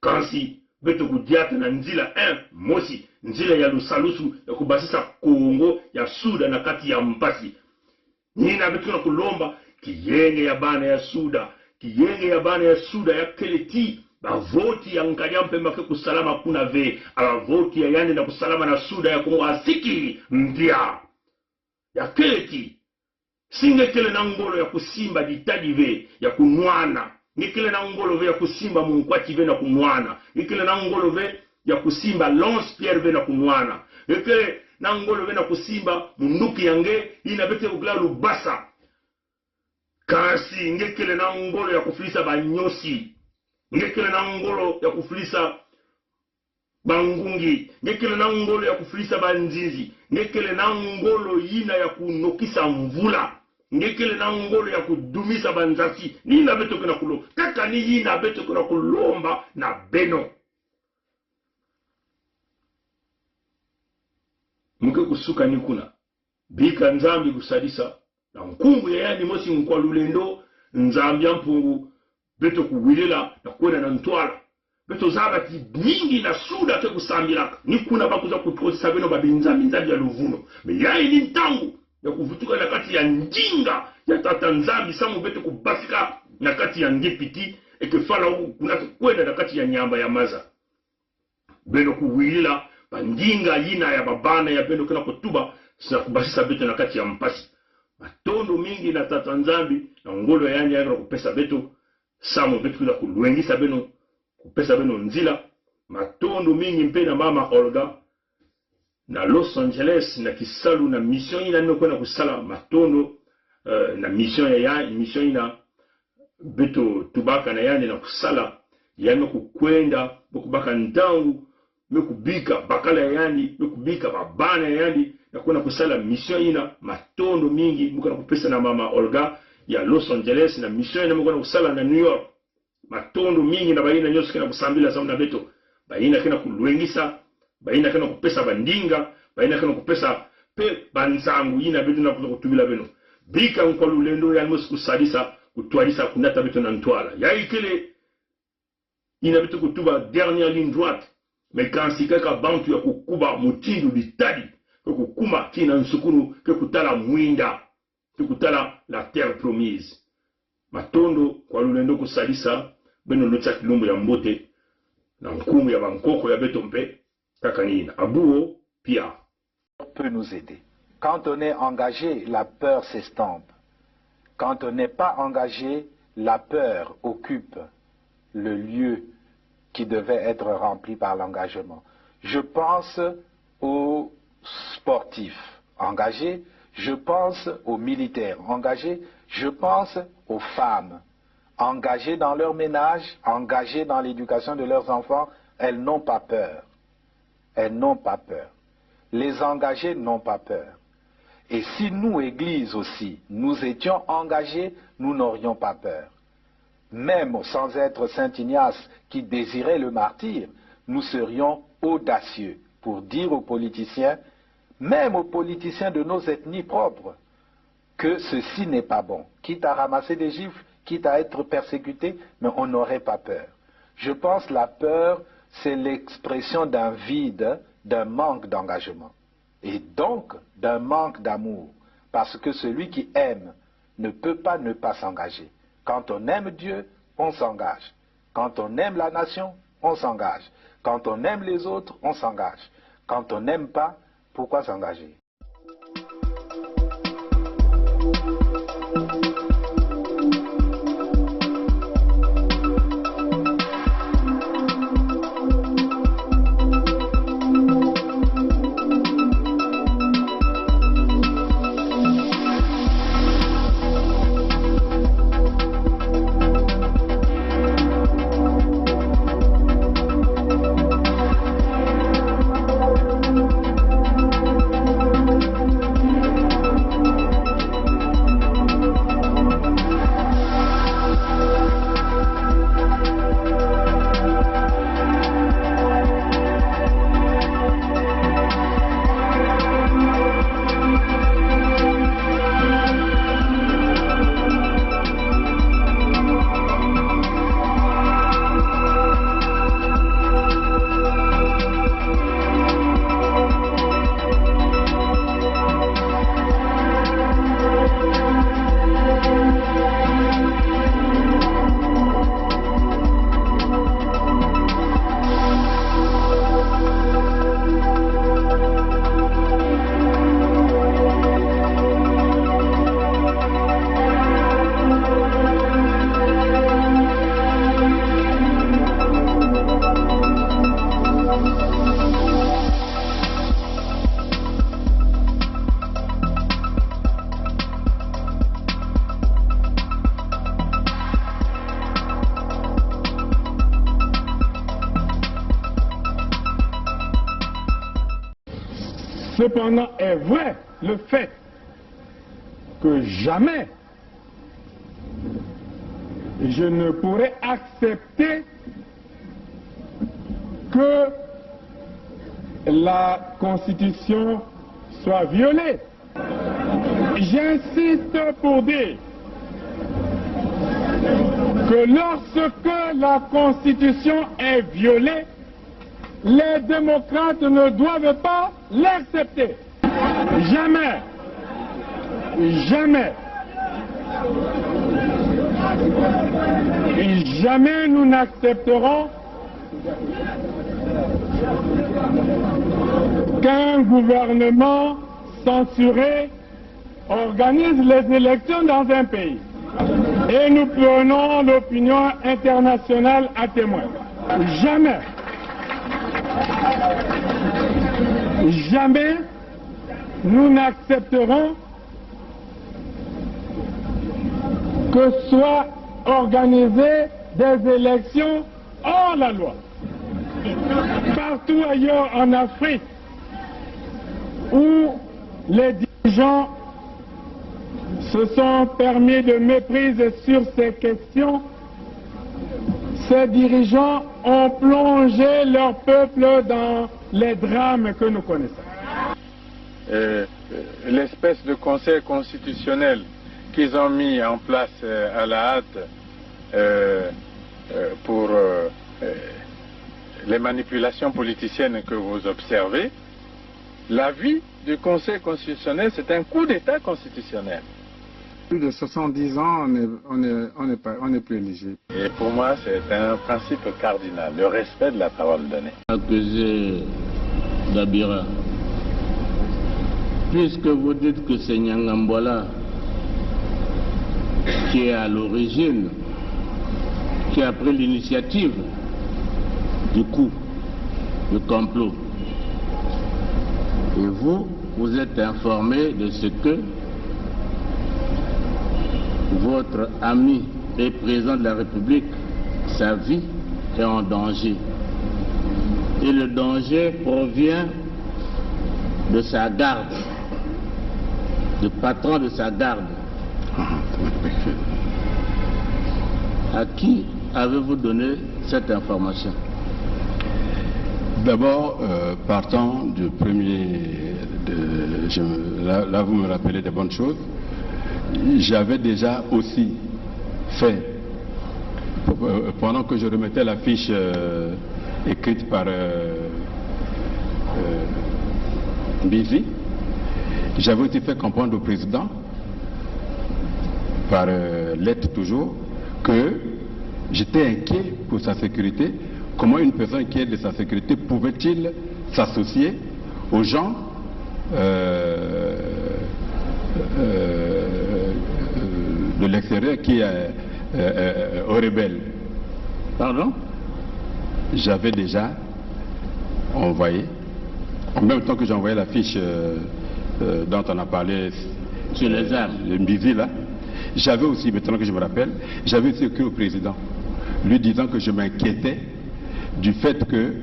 kansi beto kudiata na nzila mosi nzila ya lusalusu ya kubasisa Kongo ya suda na kati ya mpasi nina beto na kulomba kiyenge ya bana ya suda kiyenge ya bana ya suda ya keleti bavoti ya nkanyampe make kusalama kuna ve abavoti ya yande na kusalama na suda ya Kongo asiki mbia ya keleti singekele na ngolo ya kusimba ditadi ve ya kunwana nikele na ngolo ve ya kusimba munkwati ve na kunwana nikele na ngolo ve ya kusimba lance pierre ve na kunwana nikele na ngolo ve na kusimba munduki yange inabete ukla lubasa kasi ngekele na ngolo ya kufilisa banyosi ngekele na ngolo ya kufilisa bangungi ngekele na ngolo ya kufilisa banzizi ngekele na ngolo yina ya kunokisa mvula ngekele na ngolo ya kudumisa banzasi nina beto kuna kulo kaka ni yina beto kuna kulomba na beno muke kusuka ni kuna bika nzambi kusadisa na mkungu ya yani mosi mkwa lulendo nzambia mpungu beto kuwilela na kwena na ntwala beto zabati nyingi na suda ke kusambilaka ni kuna bakuza kutrosisa beno babinzambi ya luvuno me yai ni ntangu ya kuvutuka na kati ya njinga ya tata nzambi samu beto kubasika na kati ya ngipiti eke fala kuna kwena na kati ya nyamba ya maza beno kuwilela bandinga yina ya babana ya beno kena kutuba sina kubasisa beto na kati ya mpasi matondo mingi na tata nzambi na ngolo ya nyanya ya kupesa beto samu beto kuna kulwengisa beno kupesa beno nzila matondo mingi mpe na mama Olga na Los Angeles na kisalu na mission ina nino kwena kusala matondo na mission ya mission ina beto tubaka na yandi na kusala yano kukwenda kubaka ntangu mekubika bakala ya yandi mekubika babana ya yandi na kwena kusala mission ina matondo mingi mukana kupesa na mama Olga ya Los Angeles na mission ina mukana kusala na New York matondo mingi na baina nyoso kena kusambila samu na beto baina kena kulwengisa baina kena kupesa bandinga baina kena kupesa pe banzangu ina beto na kutubila beno bika nkwa lulendo ya mosi kusadisa kutwalisa kunata beto na ntwala ya ikele inabidi kutuba dernière ligne droite mais kansi kaka bantu ya kukuba mutindo litali kukuma kina nsukuru kutala mwinda kutala la terre promise matondo kwa lulendo kusalisa beno lotsa kilumbu ya mbote na nkumu ya bankoko ya betompe kaka nina abuo pia peut nous aider. Quand on est engagé, la peur s'estompe. Quand on n'est pas engagé, la peur occupe le lieu qui devait être rempli par l'engagement. Je pense aux sportifs engagés, je pense aux militaires engagés, je pense aux femmes engagées dans leur ménage, engagées dans l'éducation de leurs enfants. Elles n'ont pas peur. Elles n'ont pas peur. Les engagés n'ont pas peur. Et si nous, Église aussi, nous étions engagés, nous n'aurions pas peur. Même sans être Saint Ignace qui désirait le martyre, nous serions audacieux pour dire aux politiciens, même aux politiciens de nos ethnies propres, que ceci n'est pas bon. Quitte à ramasser des gifles, quitte à être persécuté, mais on n'aurait pas peur. Je pense que la peur, c'est l'expression d'un vide, d'un manque d'engagement. Et donc d'un manque d'amour. Parce que celui qui aime ne peut pas ne pas s'engager. Quand on aime Dieu, on s'engage. Quand on aime la nation, on s'engage. Quand on aime les autres, on s'engage. Quand on n'aime pas, pourquoi s'engager? Cependant est vrai le fait que jamais je ne pourrais accepter que la Constitution soit violée. J'insiste pour dire que lorsque la Constitution est violée, les démocrates ne doivent pas l'accepter. Jamais. Jamais. Et jamais nous n'accepterons qu'un gouvernement censuré organise les élections dans un pays. Et nous prenons l'opinion internationale à témoin. Jamais. Jamais nous n'accepterons que soient organisées des élections hors la loi. Partout ailleurs en Afrique où les dirigeants se sont permis de méprise sur ces questions, ces dirigeants ont plongé leur peuple dans les drames que nous connaissons. L'espèce de conseil constitutionnel qu'ils ont mis en place à la hâte pour les manipulations politiciennes que vous observez, l'avis du Conseil constitutionnel, c'est un coup d'État constitutionnel. Plus de 70 ans, on n'est plus éligible. Et pour moi, c'est un principe cardinal, le respect de la parole donnée. Accusé d'Abira, puisque vous dites que c'est Nyangambola qui est à l'origine, qui a pris l'initiative du coup, du complot, et vous êtes informé de ce que votre ami et président de la République, sa vie est en danger. Et le danger provient de sa garde, du patron de sa garde. À qui avez-vous donné cette information? D'abord, partant du premier, là vous me rappelez des bonnes choses, j'avais déjà aussi fait, pendant que je remettais la fiche écrite par Bizi, j'avais aussi fait comprendre au président, par lettre toujours, que j'étais inquiet pour sa sécurité. Comment une personne qui est de sa sécurité pouvait-il s'associer aux gens de l'extérieur qui aux rebelles? Pardon? J'avais déjà envoyé, en même temps que j'ai envoyé la fiche dont on a parlé sur les armes, le Mbizi là, j'avais aussi, maintenant que je me rappelle, j'avais aussi écrit au président, lui disant que je m'inquiétais du fait que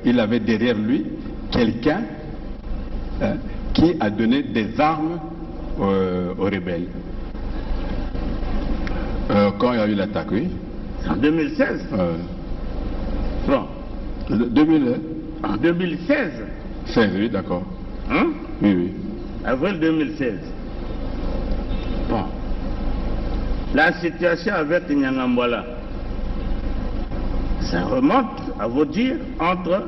il avait derrière lui quelqu'un qui a donné des armes aux rebelles. Quand il y a eu l'attaque, oui. En 2016 Non. En 2016 16, oui, d'accord. Hein? Oui, oui. Avril 2016. Bon. La situation avec Nyangambola, ça remonte, à vous dire, entre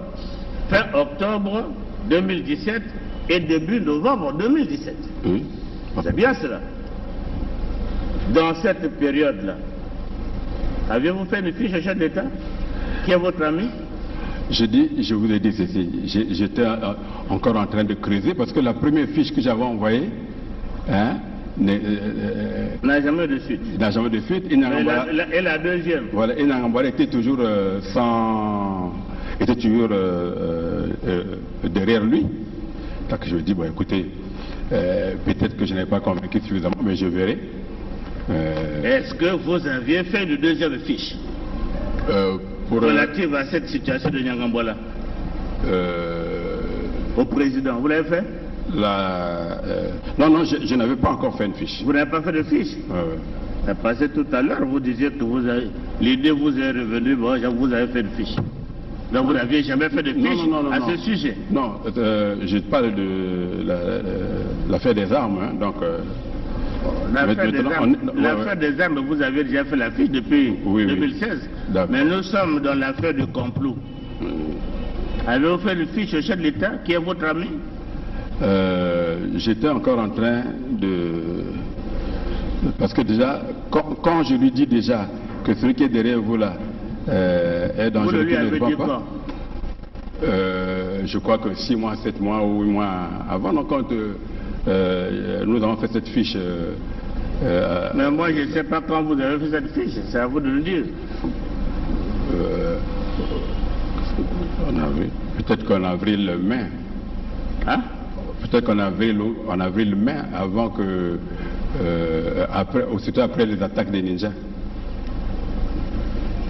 fin octobre 2017 et début novembre 2017. Oui. C'est bien cela. Dans cette période-là, avez-vous fait une fiche au chef d'État qui est votre ami? Je vous ai dit ceci, j'étais encore en train de creuser parce que la première fiche que j'avais envoyée n'a jamais de suite. N'a jamais de suite. Et la deuxième? Voilà, et Nangambala était toujours derrière lui. Donc je me dis, bon écoutez, peut-être que je n'ai pas convaincu suffisamment, mais je verrai. Est-ce que vous aviez fait une deuxième fiche relative à cette situation de Nyangambola au président? Vous l'avez fait? Non, je n'avais pas encore fait une fiche. Vous n'avez pas fait de fiche? Parce que tout à l'heure, vous disiez que l'idée vous est revenue, bon, vous avez fait une fiche. Donc vous n'aviez jamais fait de fiche à ce sujet? Non, je parle de l'affaire des armes, hein, donc... L'affaire des armes, vous avez déjà fait la fiche depuis 2016. Mais nous sommes dans l'affaire du complot. Avez-vous fait une fiche au chef de l'État qui est votre ami? J'étais encore en train de... Parce que déjà, quand je lui dis déjà que celui qui est derrière vous là est dangereux, vous lui avez dit quoi? Je crois que 6 mois, 7 mois ou 8 mois avant, donc quand nous avons fait cette fiche. Mais moi je ne sais pas quand vous avez fait cette fiche, c'est à vous de le dire. Peut-être qu'en avril-mai. Hein? Peut-être qu'en avril-mai, avant que. Aussitôt après les attaques des ninjas.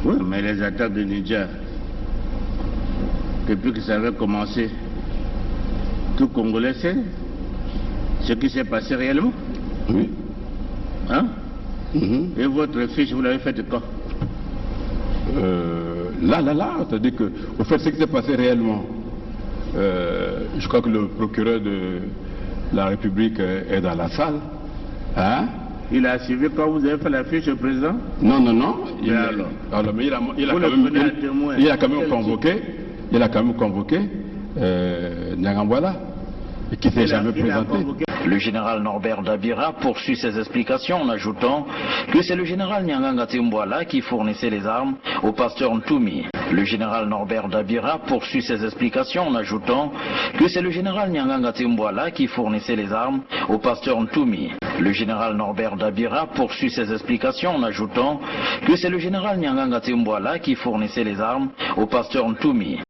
Oui, mais les attaques des ninjas, depuis que ça avait commencé, tout Congolais sait ce qui s'est passé réellement. Oui. Hein? Et votre fiche, vous l'avez faite quand? Là, c'est-à-dire que, au fait, ce qui s'est passé réellement, je crois que le procureur de la République est dans la salle, hein? Il a suivi quand vous avez fait la fiche au président? Non, non, non. Mais Il a quand même convoqué. Il a quand même convoqué Nyangambwala, qui ne s'est jamais présenté. Le général Norbert Dabira poursuit ses explications en ajoutant que c'est le général Nyanganga Timbwala qui fournissait les armes au pasteur Ntoumi. Le général Norbert Dabira poursuit ses explications en ajoutant que c'est le général Nyanganga Timbwala qui fournissait les armes au pasteur Ntoumi. Le général Norbert Dabira poursuit ses explications en ajoutant que c'est le général Nyanganga Timbwala qui fournissait les armes au pasteur Ntoumi.